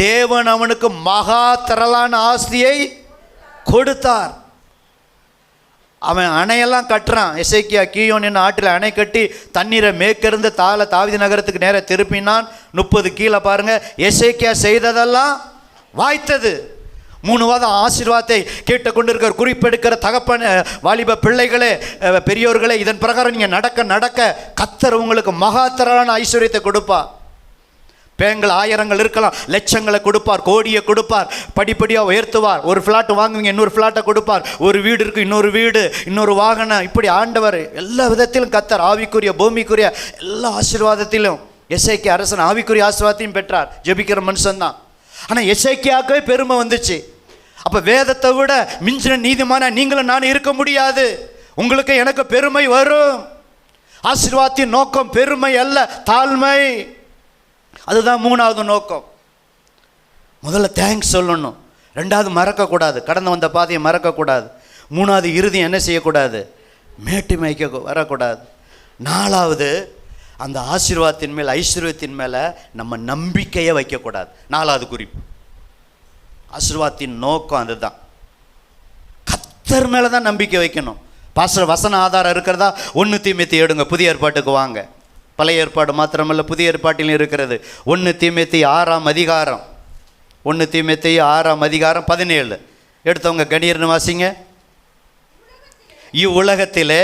தேவன் அவனுக்கு மகா திரளான ஆஸ்தியை கொடுத்தார். அவன் அணையெல்லாம் கட்டுறான். எசேக்கியா கீயோன் ஆற்றில் அணை கட்டி தண்ணீரை மேற்கிருந்து தாவீது நகரத்துக்கு நேர திருப்பினான். 30 கீழே பாருங்க. எசேக்கியா செய்ததெல்லாம் வாய்த்தது. 3வது ஆசீர்வாதத்தை கேட்டுக்கொண்டிருக்கிற குறிப்பெடுக்கிற தகப்பன் வாலிப பிள்ளைகளே, பெரியோர்களே, இதன் பிரகாரம் நீங்கள் நடக்க கர்த்தர் உங்களுக்கு மகாத்திரளான ஐஸ்வர்யத்தை கொடுப்பார். பேங்கள் ஆயிரங்கள் இருக்கலாம், லட்சங்களை கொடுப்பார், கோடியை கொடுப்பார், படிப்படியாக உயர்த்துவார். ஒரு ஃப்ளாட் வாங்குவீங்க, இன்னொரு ஃப்ளாட்டை கொடுப்பார். ஒரு வீடு இருக்குது, இன்னொரு வீடு, இன்னொரு வாகனம். இப்படி ஆண்டவர் எல்லா விதத்திலும் கர்த்தர் ஆவிக்குரிய பூமிக்குரிய எல்லா ஆசீர்வாதத்திலும் எசேக்கியா அரசன் ஆவிக்குரிய ஆசீர்வாதத்தையும் பெற்றார். ஜெபிக்கிற மனுஷன்தான். ஆனால் எசேக்கியாவுக்கே பெருமை வந்துச்சு. அப்போ வேதத்தை விட மிஞ்சின நீதிமான நீங்களும் நான் இருக்க முடியாது. உங்களுக்கு எனக்கு பெருமை வரும். ஆசீர்வாதத்தின் நோக்கம் பெருமை அல்ல, தாழ்மை. அதுதான் 3வது நோக்கம். முதல்ல தேங்க்ஸ் சொல்லணும். 2வது மறக்கக்கூடாது, கடந்து வந்த பாதையை மறக்கக்கூடாது. 3வது இறுதியும் என்ன செய்யக்கூடாது, மேட்டிமைக்க வரக்கூடாது. 4வது அந்த ஆசீர்வாதத்தின் மேல் ஐஸ்வர்யத்தின் மேலே நம்ம நம்பிக்கையை வைக்கக்கூடாது. 4வது குறிப்பு. ஆசீர்வாதத்தின் நோக்கம் அதுதான். கர்த்தர் மேலே தான் நம்பிக்கை வைக்கணும். பாஸ்டர் வசன ஆதாரம் இருக்கிறதா 1 தீமோத்தேயு எடுங்க, புதிய ஏற்பாட்டுக்கு வாங்க. பழைய ஏற்பாடு மாத்திரமல்ல, புதிய ஏற்பாட்டிலும் இருக்கிறது. 1 தீமோத்தேயு 6ஆம் அதிகாரம், 1 தீமோத்தேயு 6ஆம் அதிகாரம் 17 எடுத்தவங்க கணீர்னு வாசிங்க. இவ்வுலகத்திலே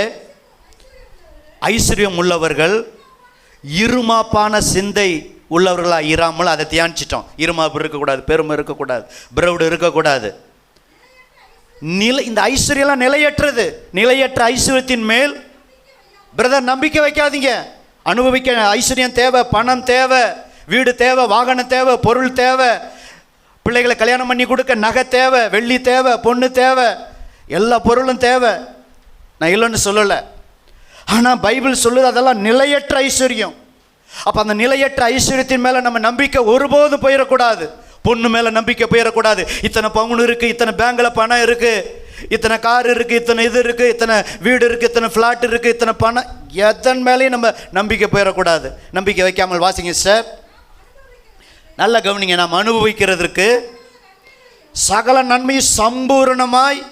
ஐஸ்வர்யம் உள்ளவர்கள் இருமாப்பான சிந்தை உள்ளவர்களாக இராமல், அதை தியானிச்சிட்டோம். இருமாப்பு இருக்கக்கூடாது, பெருமை இருக்கக்கூடாது, பிரவுடு இருக்கக்கூடாது. இந்த ஐஸ்வர்யெல்லாம் நிலையற்றது. நிலையற்ற ஐஸ்வர்யத்தின் மேல் பிரதர் நம்பிக்கை வைக்காதீங்க. அனுபவிக்க ஐஸ்வர்யம் தேவை, பணம் தேவை, வீடு தேவை, வாகனம் தேவை, பொருள் தேவை, பிள்ளைகளை கல்யாணம் பண்ணி கொடுக்க நகை தேவை, வெள்ளி தேவை, பொண்ணு தேவை, எல்லா பொருளும் தேவை. நான் இல்லைன்னு சொல்லலை. ஆனால் பைபிள் சொல்லுது அதெல்லாம் நிலையற்ற ஐஸ்வர்யம். அப்போ அந்த நிலையற்ற ஐஸ்வர்யத்தின் மேலே நம்ம நம்பிக்கை ஒருபோதும் போயிடக்கூடாது. பொண்ணு மேலே நம்பிக்கை போயிடக்கூடாது. இத்தனை பவுன் இருக்குது, இத்தனை பேங்கில் பணம் இருக்குது, இத்தனை கார் இருக்குது, இத்தனை இது இருக்குது, இத்தனை வீடு இருக்குது, இத்தனை ஃப்ளாட் இருக்குது, இத்தனை பணம், எதன் மேலேயும் நம்ம நம்பிக்கை போயிடக்கூடாது. நம்பிக்கை வைக்காமல் வாசிங்க சார், நல்ல கவனிங்க. நாம் அனுபவிக்கிறதுக்கு சகல நன்மை சம்பூர்ணமாய்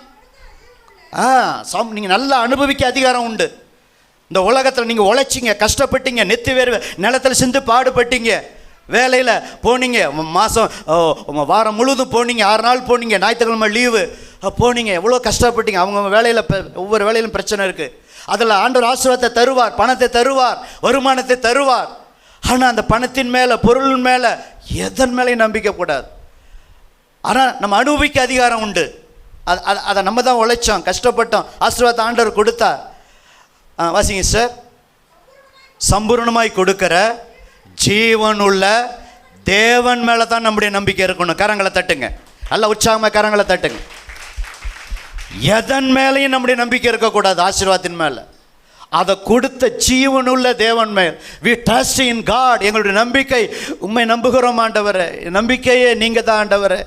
நீங்கள் நல்லா அனுபவிக்க அதிகாரம் உண்டு. இந்த உலகத்தில் நீங்கள் உழைச்சிங்க, கஷ்டப்பட்டீங்க, நெத்தி வேர்வை நிலத்தில் சிந்து பாடுபட்டீங்க, வேலையில் போனீங்க, மாதம் வாரம் முழுதும் போனீங்க, 6 நாள் போனீங்க, ஞாயிற்றுக்கிழமை லீவு போனீங்க, எவ்வளோ கஷ்டப்பட்டீங்க. அவங்க வேலையில் ஒவ்வொரு வேலையிலும் பிரச்சனை இருக்குது. அதில் ஆண்டவர் ஆசீர்வாதத்தை தருவார், பணத்தை தருவார், வருமானத்தை தருவார். ஆனால் அந்த பணத்தின் மேலே, பொருளின் மேலே, எதன் மேலேயும் நம்பிக்கை கூடாது. ஆனால் நம்ம அனுபவிக்க அதிகாரம் உண்டு. அதை நம்ம தான் உழைச்சோம், கஷ்டப்பட்டோம், ஆசீர்வாதத்தை ஆண்டவர் கொடுத்தார். வாசிங்க சார். சம்பூர்ணமாய் கொடுக்கிற ஜீவனுள்ள தேவன் மேலே தான் நம்முடைய நம்பிக்கை இருக்கணும். கரங்களை தட்டுங்க, நல்ல உற்சாகமாக கரங்களை தட்டுங்க. எதன் மேலேயும் நம்முடைய நம்பிக்கை இருக்கக்கூடாது, ஆசீர்வாதத்தின் மேலே. அதை கொடுத்த ஜீவனுள்ள தேவன் மேல் we trust in God. எங்களுடைய நம்பிக்கை உண்மை நம்புகிறோம் ஆண்டவரே, நம்பிக்கையே நீங்கள் தான் ஆண்டவரே.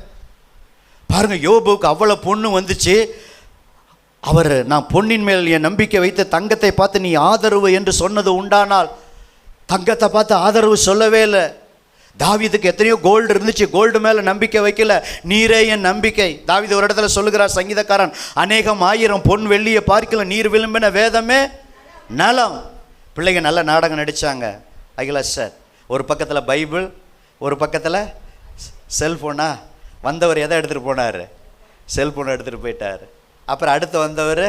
பாருங்கள், யோபுக்கு அவ்வளோ பொண்ணு வந்துச்சு. அவர் நான் பொன்னின் மேல் என் நம்பிக்கை வைத்து தங்கத்தை பார்த்து நீ ஆதரவு என்று சொன்னது உண்டானால் தங்கத்தை பார்த்து ஆதரவு சொல்லவே இல்லை. தாவீதுக்கு எத்தனையோ கோல்டு இருந்துச்சு, கோல்டு மேலே நம்பிக்கை வைக்கல. நீரே என் நம்பிக்கை. தாவீது ஒரு இடத்துல சொல்லுகிறார் சங்கீதக்காரன், அநேகம் ஆயிரம் பொன் வெள்ளியை பார்க்கல, நீர் விரும்பின வேதமே நலம். பிள்ளைங்க நல்ல நாடகம் நடித்தாங்க. அகிலா சார் ஒரு பக்கத்தில் பைபிள், ஒரு பக்கத்தில் செல்ஃபோனா. வந்தவர் எதை எடுத்துகிட்டு போனார்? செல்ஃபோனை எடுத்துகிட்டு போயிட்டார். அப்புறம் அடுத்து வந்தவர்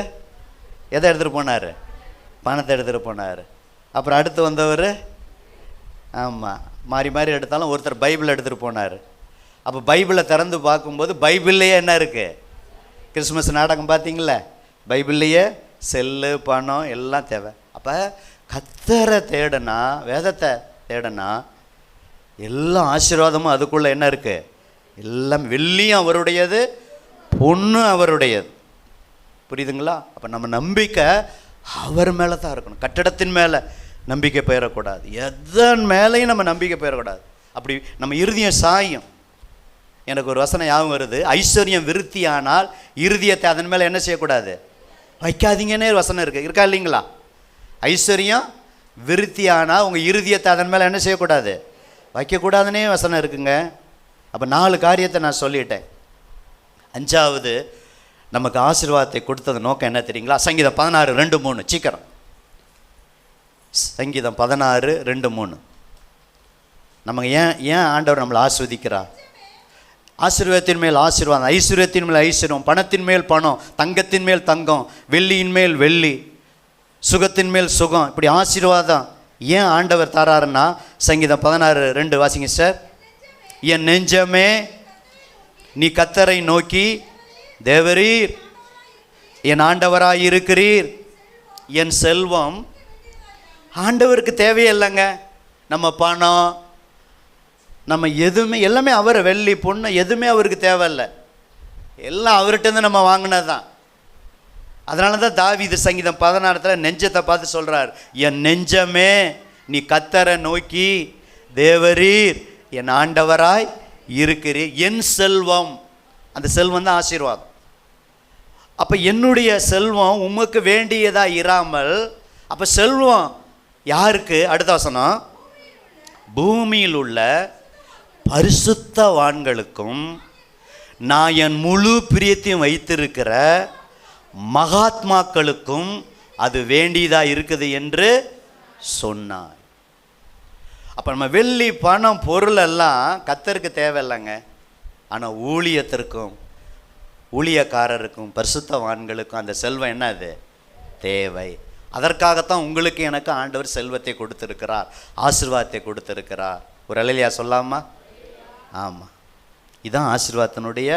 எதை எடுத்துகிட்டு போனார்? பணத்தை எடுத்துகிட்டு போனார். அப்புறம் அடுத்து வந்தவர் ஆமாம் மாறி மாறி எடுத்தாலும் ஒருத்தர் பைபிள் எடுத்துகிட்டு போனார். அப்போ பைபிளை திறந்து பார்க்கும்போது பைபிள்லேயே என்ன இருக்குது? கிறிஸ்மஸ் நாடகம் பார்த்தீங்களே, பைபிள்லேயே செல்லு பணம் எல்லாம் தேவை. அப்போ கர்த்தரை தேடனா, வேதத்தை தேடனா எல்லா ஆசீர்வாதமும் அதுக்குள்ளே என்ன இருக்குது? எல்லாம் வெள்ளியும் அவருடையது, பொண்ணும் அவருடையது. புரியுதுங்களா? அப்போ நம்ம நம்பிக்கை அவர் மேலே தான் இருக்கணும். கட்டடத்தின் மேலே நம்பிக்கை பெயரக்கூடாது, எதன் மேலேயும் நம்ம நம்பிக்கை பெயரக்கூடாது. அப்படி நம்ம இருதயம் சாயும். எனக்கு ஒரு வசனம் ஞாபகம் வருது, ஐஸ்வர்யம் விருத்தியானால் இருதயத்தை அதன் மேலே என்ன செய்யக்கூடாது? வைக்காதீங்கன்னே ஒரு வசனம் இருக்குது, இருக்கா இல்லைங்களா? ஐஸ்வர்யம் விருத்தியானால் உங்கள் இருதயத்தை அதன் மேலே என்ன செய்யக்கூடாது? வைக்கக்கூடாதுன்னே வசனம் இருக்குங்க. அப்போ 4 காரியத்தை நான் சொல்லிட்டேன். 5வது நமக்கு ஆசீர்வாதத்தை கொடுத்தது நோக்கம் என்ன தெரியுங்களா? சங்கீதம் 16:2-3 சீக்கிரம். சங்கீதம் 16:2-3. நமக்கு ஏன் ஆண்டவர் நம்மளை ஆஸ்வதிக்கிறார்? ஆசீர்வாதத்தின் மேல் ஆசீர்வாதம், ஐஸ்வர்யத்தின் மேல் ஐஸ்வர்யம், பணத்தின் மேல் பணம், தங்கத்தின் மேல் தங்கம், வெள்ளியின் மேல் வெள்ளி, சுகத்தின் மேல் சுகம், இப்படி ஆசீர்வாதம் ஏன் ஆண்டவர் தராருன்னா, சங்கீதம் 16:2 வாசிங்க சார். என் நெஞ்சமே நீ கர்த்தரை நோக்கி தேவரீர் என் ஆண்டவராய் இருக்கிறீர். என் செல்வம் ஆண்டவருக்கு தேவையில்லைங்க. நம்ம பணம், நம்ம எதுவுமே, எல்லாமே அவர், வெள்ளி பொண்ணு எதுவுமே அவருக்கு தேவையில்லை, எல்லாம் அவர்கிட்டருந்து நம்ம வாங்கினது தான். அதனால தான் தாவீது சங்கீதம் 16 நெஞ்சத்தை பார்த்து சொல்கிறார், என் நெஞ்சமே நீ கர்த்தரை நோக்கி தேவரீர் என் ஆண்டவராய் இருக்கிறீர். என் செல்வம், அந்த செல்வம் தான் ஆசீர்வாதம். அப்போ என்னுடைய செல்வம் உமக்கு வேண்டியதாக இராமல், அப்போ செல்வம் யாருக்கு? அடுத்த வசனம், பூமியில் உள்ள பரிசுத்தவான்களுக்கும் நான் என் முழு பிரியத்தையும் வைத்திருக்கிற மகாத்மாக்களுக்கும் அது வேண்டியதாக இருக்குது என்று சொன்னார். அப்போ நம்ம வெள்ளி பணம் பொருள் எல்லாம் கர்த்தருக்கு தேவையில்லைங்க. ஆனால் ஊழியத்திற்கும் ஊழியக்காரருக்கும் பரிசுத்தவான்களுக்கும் அந்த செல்வம் என்ன? அது தேவை. அதற்காகத்தான் உங்களுக்கு எனக்கு ஆண்டவர் செல்வத்தை கொடுத்திருக்கிறார், ஆசீர்வாதத்தை கொடுத்திருக்கிறார். ஒரு அல்லேலூயா சொல்லாமா? ஆமாம், இதுதான் ஆசீர்வாதத்தினுடைய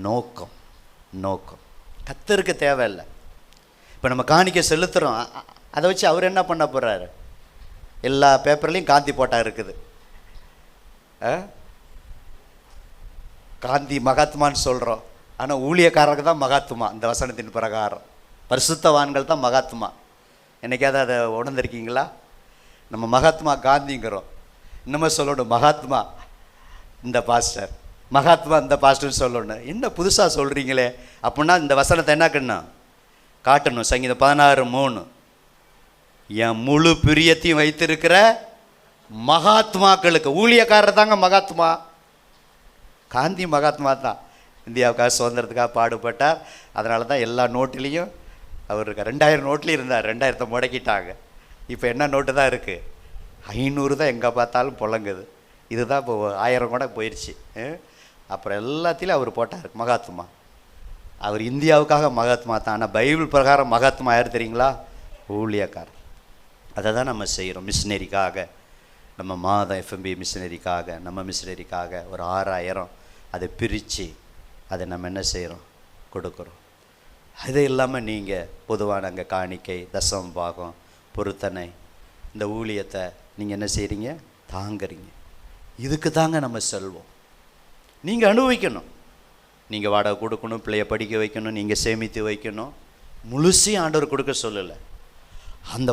நோக்கம். கர்த்தருக்கு தேவையில்லை. இப்போ நம்ம காணிக்கை செலுத்துகிறோம், அதை வச்சு அவர் என்ன பண்ண போகிறாரு? எல்லா பேப்பர்லேயும் காந்தி போட்டா இருக்குது, காந்தி மகாத்மான்னு சொல்கிறோம். ஆனால் ஊழியக்காரருக்கு தான் மகாத்மா. இந்த வசனத்தின் பிரகாரம் பரிசுத்தவான்கள் தான் மகாத்மா. என்னைக்காவது அதை உணர்ந்திருக்கீங்களா? நம்ம மகாத்மா காந்திங்கிறோம், இன்னமும் சொல்லணும் மகாத்மா இந்த பாஸ்டர், மகாத்மா இந்த பாஸ்டர்னு சொல்லணும். என்ன புதுசாக சொல்கிறீங்களே அப்படின்னா இந்த வசனத்தை என்ன கண்ணணும் காட்டணும். சங்கீதம் 16:3 என் முழு பிரியத்தையும் வைத்திருக்கிற மகாத்மாக்களுக்கு. ஊழியக்காரர் தாங்க மகாத்மா. காந்தி மகாத்மா தான். இந்தியாவுக்காக சுதந்திரத்துக்காக பாடுபட்டார். அதனால தான் எல்லா நோட்டிலையும் அவர் இருக்கார். 2000 நோட்லேயும் இருந்தார், 2000 முடக்கிட்டாங்க. இப்போ என்ன நோட்டு தான் இருக்குது? 500 தான் எங்கே பார்த்தாலும் புழங்குது. இதுதான் இப்போ 1000 கூட போயிடுச்சு. அப்புறம் எல்லாத்திலையும் அவர் போட்டார் மகாத்மா. அவர் இந்தியாவுக்காக மகாத்மா தான். ஆனால் பைபிள் பிரகாரம் மகாத்மா யார் தெரியுங்களா? ஊழியக்காரர். அதை தான் நம்ம செய்கிறோம். மிஷினரிக்காக, நம்ம மாதம் எஃப்எம்பி மிஷினரிக்காக, நம்ம மிஷினரிக்காக ஒரு 6000 அதை பிரித்து அதை நம்ம என்ன செய்கிறோம்? கொடுக்குறோம். அது இல்லாமல் நீங்கள் பொதுவான அங்கே காணிக்கை, தசம பாகம், பொருத்தனை, இந்த ஊழியத்தை நீங்கள் என்ன செய்கிறீங்க? தாங்குறீங்க. இதுக்கு தாங்க நம்ம செல்வோம். நீங்கள் அனுபவிக்கணும். நீங்கள் வாடகை கொடுக்கணும், பிள்ளைய படிக்க வைக்கணும், நீங்கள் சேமித்து வைக்கணும். முழுசையும் ஆண்டவர் கொடுக்க சொல்லலை. அந்த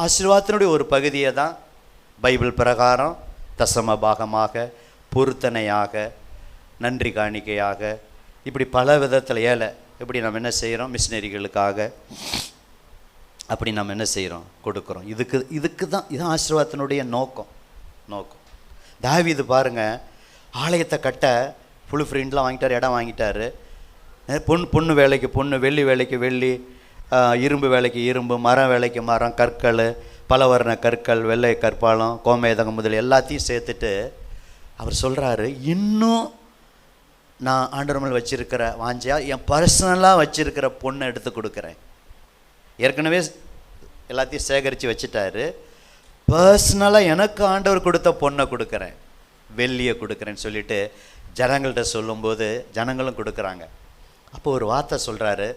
ஆசீர்வாதத்தினுடைய ஒரு பகுதியை தான் பைபிள் பிரகாரம் தசம பாகமாக, பொருத்தனையாக, நன்றி காணிக்கையாக, இப்படி பல விதத்தில் ஏழை இப்படி நம்ம என்ன செய்கிறோம்? மிஷினரிகளுக்காக அப்படி நம்ம என்ன செய்கிறோம்? கொடுக்குறோம். இதுக்கு தான் இதுதான் ஆசீர்வாதத்தினுடைய நோக்கம். தாவீது பாருங்கள், ஆலயத்தை கட்ட புல் ஃப்ரீண்ட்லாம் வாங்கிட்டார், இடம் வாங்கிட்டார். பொண்ணு வேலைக்கு பொண்ணு, வெள்ளி வேலைக்கு வெள்ளி, இரும்பு வேலைக்கு இரும்பு, மரம் வேலைக்கு மரம், கற்கள், பலவர்ண கற்கள், வெள்ளை கற்பாலம், கோமேதகம் முதல் எல்லாத்தையும் சேர்த்துட்டு அவர் சொல்கிறாரு, இன்னும் நான் ஆண்டவர் மேல் வச்சுருக்கிற வாஞ்சியாக என் பர்சனலாக வச்சுருக்கிற பொண்ணை எடுத்து கொடுக்குறேன். ஏற்கனவே எல்லாத்தையும் சேகரித்து வச்சுட்டாரு. பர்சனலாக எனக்கு ஆண்டவர் கொடுத்த பொண்ணை கொடுக்குறேன், வெள்ளியை கொடுக்குறேன்னு சொல்லிட்டு ஜனங்கள்கிட்ட சொல்லும்போது ஜனங்களும் கொடுக்குறாங்க. அப்போ ஒரு வார்த்தை சொல்கிறாரு,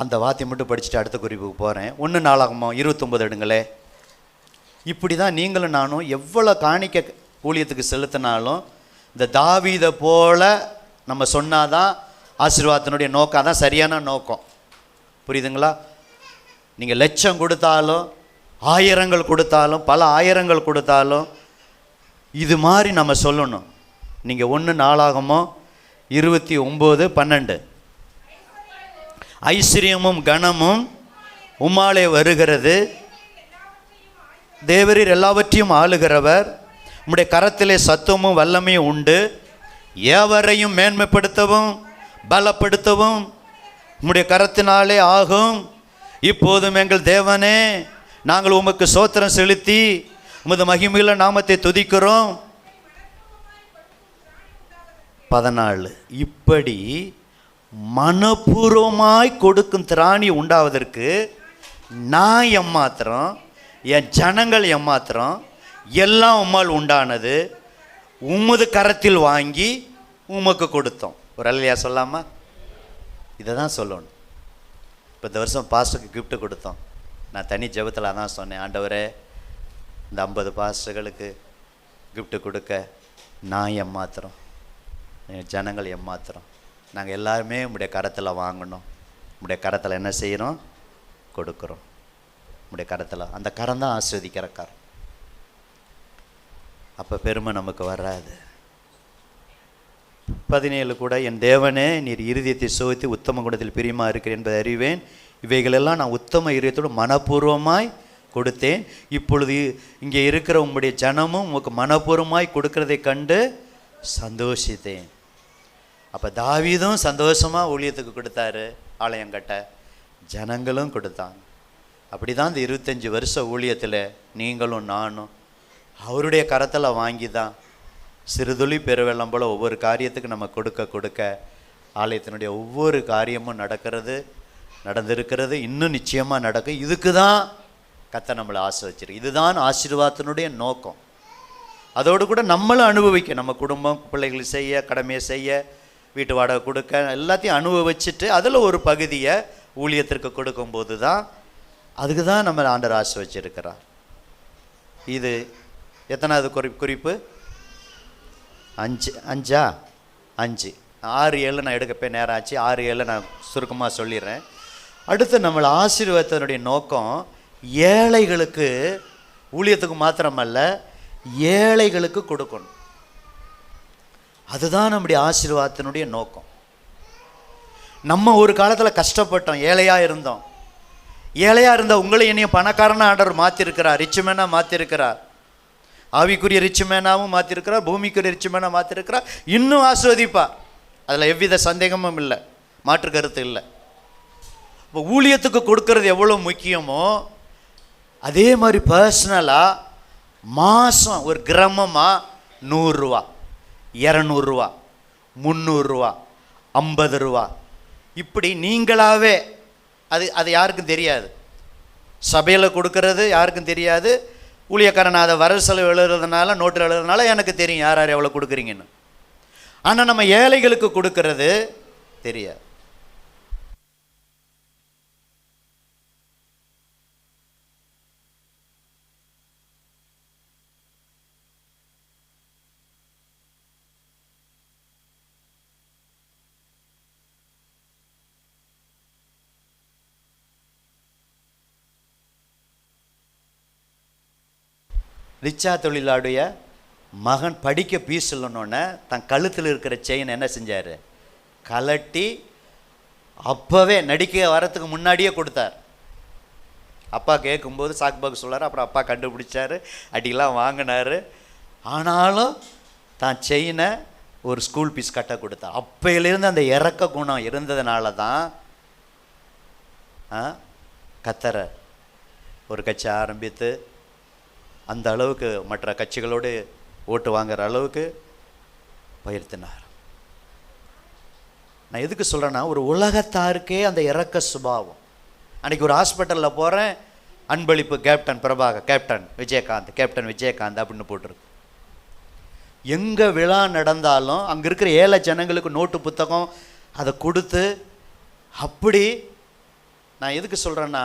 அந்த வார்த்தையை மட்டும் படிச்சுட்டு அடுத்த குறிப்புக்கு போகிறேன். 1 நாளாகமம் 29 எடுங்களே. இப்படி தான் நீங்களும் நானும் எவ்வளோ காணிக்க ஊழியத்துக்கு செலுத்தினாலும் இந்த தாவீதை போல நம்ம சொன்னாதான் ஆசீர்வாதத்தினுடைய நோக்கம், அதான் சரியான நோக்கம். புரியுதுங்களா? நீங்கள் லட்சம் கொடுத்தாலும், ஆயிரங்கள் கொடுத்தாலும், பல ஆயிரங்கள் கொடுத்தாலும் இது மாதிரி நம்ம சொல்லணும். நீங்கள் 1 நாளாகமோ 29:12, ஐஸ்வர்யமும் கனமும் உம்மாலே வருகிறது, தேவரீர் எல்லாவற்றையும் ஆளுகிறவர், உம்முடைய கரத்திலே சத்துவமும் வல்லமையும் உண்டு, எவரையும் மேன்மைப்படுத்தவும் பலப்படுத்தவும் உம்முடைய கரத்தினாலே ஆகும். இப்போதும் எங்கள் தேவனே, நாங்கள் உமக்கு ஸ்தோத்திரம் செலுத்தி உமது மகிமையுள்ள நாமத்தை துதிக்கிறோம். 14, இப்படி மனப்பூர்வமாய் கொடுக்கும் திராணி உண்டாவதற்கு நான் எம்மாத்திரம், என் ஜனங்கள் எம்மாத்திரம், எல்லாம் உம்மால் உண்டானது, உமது கரத்தில் வாங்கி உமக்கு கொடுத்தோம். ஒரு அல்லையா சொல்லாமா? இதை தான் சொல்லணும். இப்போ இந்த வருஷம் பாஸ்டருக்கு கிஃப்ட்டு கொடுத்தோம். நான் தனி ஜெபத்தில் தான் சொன்னேன், ஆண்டவரே இந்த 50 பாஸ்டர்களுக்கு கிஃப்ட்டு கொடுக்க நான் எம்மாத்திரம், என் ஜனங்கள் எம்மாத்திரம், நாங்கள் எல்லாருமே உம்முடைய கரத்தில் வாங்கணும். உம்முடைய கரத்தில் என்ன செய்கிறோம்? கொடுக்குறோம். உம்முடைய கரத்தில், அந்த கரம் தான் ஆஸ்வதிக்கிற கரம். அப்போ பெருமை நமக்கு வராது. 17 கூட, என் தேவனே, நீர் இருதயத்தை சோதித்து உத்தம குணத்தில் பிரியமாக இருக்கிறேன் என்பதை அறிவேன். இவைகளெல்லாம் நான் உத்தம இருதயத்தோடு மனப்பூர்வமாய் கொடுத்தேன். இப்பொழுது இங்கே இருக்கிற உம்முடைய ஜனமும் உமக்கு மனப்பூர்வமாய் கொடுக்கறதை கண்டு சந்தோஷித்தேன். அப்போ தாவீதும் சந்தோஷமாக ஊழியத்துக்கு கொடுத்தாரு, ஆலயம் கட்ட, ஜனங்களும் கொடுத்தாங்க. அப்படி தான் இந்த 25 வருஷ ஊழியத்தில் நீங்களும் நானும் அவருடைய கரத்தில் வாங்கி தான் சிறுதுளி பெருவெள்ளம் போல் ஒவ்வொரு காரியத்துக்கு நம்ம கொடுக்க கொடுக்க ஆலயத்தினுடைய ஒவ்வொரு காரியமும் நடந்திருக்கிறது, இன்னும் நிச்சயமாக நடக்கும். இதுக்கு தான் கர்த்தர் நம்மளை ஆசீர்வதிச்சிருக்கு. இதுதான் ஆசீர்வாதத்தினுடைய நோக்கம். அதோடு கூட நம்மளும் அனுபவிக்க, நம்ம குடும்பம் பிள்ளைகள் செய்ய, கடமையை செய்ய, வீட்டு வாடகை கொடுக்க, எல்லாத்தையும் அனுபவிச்சுட்டு அதில் ஒரு பகுதியை ஊழியத்திற்கு கொடுக்கும்போது தான், அதுக்கு தான் நம்ம ஆண்டவர் ஆசீர்வதிச்சிருக்கிறார். இது எத்தனாவது குறிப்பு? 5. 6, 7 நான் எடுக்கப்போ நேரம் ஆச்சு. 6, 7 நான் சுருக்கமாக சொல்லிடுறேன். அடுத்து நம்மளை ஆசீர்வாதத்தினுடைய நோக்கம் ஏழைகளுக்கு, ஊழியத்துக்கு மாத்திரமல்ல, ஏழைகளுக்கு கொடுக்கணும். அதுதான் நம்முடைய ஆசீர்வாதத்தினுடைய நோக்கம். நம்ம ஒரு காலத்தில் கஷ்டப்பட்டோம், ஏழையாக இருந்தோம். ஏழையாக இருந்த உங்களை என்னையும் பணக்காரனாக ஆண்டவர் மாற்றிருக்கிறார், ரிச் மேனாக மாற்றிருக்கிறார். ஆவிக்குரிய ரிச் மேனாகவும் மாற்றிருக்கிறார், பூமிக்குரிய ரிச் மேனாக மாற்றிருக்கிறார். இன்னும் ஆஸ்வதிப்பார், அதில் எவ்வித சந்தேகமும் இல்லை, மாற்று கருத்து இல்லை. இப்போ ஊழியத்துக்கு கொடுக்கறது எவ்வளோ முக்கியமோ அதே மாதிரி பர்சனலாக மாதம் ஒரு கிராமமாக 100 ரூபா, 200 ரூபா, 300 ரூபா, 50 ரூபா, இப்படி நீங்களாகவே, அது யாருக்கும் தெரியாது. சபையில் கொடுக்கறது யாருக்கும் தெரியாது. ஊழியக்காரன் அதை வரவு செலவு எழுதுறதுனால, நோட்டில் எழுதுறதுனால எனக்கு தெரியும் யார் யார் எவ்வளோ கொடுக்குறீங்கன்னு. ஆனால் நம்ம ஏழைகளுக்கு கொடுக்கறது தெரியாது. ரிச்சா தொழிலாடைய மகன் படிக்க பீஸ் இல்லைன்னொன்னே தன் கழுத்தில் இருக்கிற செயின் என்ன செஞ்சார்? கலட்டி அப்போவே நடிக்க வரத்துக்கு முன்னாடியே கொடுத்தார். அப்பா கேட்கும்போது சாக்பாக்கு சொல்லார். அப்புறம் அப்பா கண்டுபிடிச்சார், அடிலாம் வாங்கினார். ஆனாலும் தான் செயினை ஒரு ஸ்கூல் பீஸ் கட்ட கொடுத்தார். அப்பையிலேருந்து அந்த இறக்க குணம் இருந்ததுனால தான் கத்தரை ஒரு கட்சி ஆரம்பித்து அந்த அளவுக்கு மற்ற கட்சிகளோடு ஓட்டு வாங்குற அளவுக்கு பயிர்த்தினார். நான் எதுக்கு சொல்கிறேன்னா, ஒரு உலகத்தாருக்கே அந்த இறக்க சுபாவம். அன்றைக்கி ஒரு ஹாஸ்பிட்டலில் போகிறேன், அன்பளிப்பு captain Prabhakar, captain Vijayakanth, captain Vijayakanth அப்படின்னு போட்டிருக்கு. எங்கே விழா நடந்தாலும் அங்கே இருக்கிற ஏழை ஜனங்களுக்கு நோட்டு புத்தகம் அதை கொடுத்து, அப்படி நான் எதுக்கு சொல்கிறேன்னா,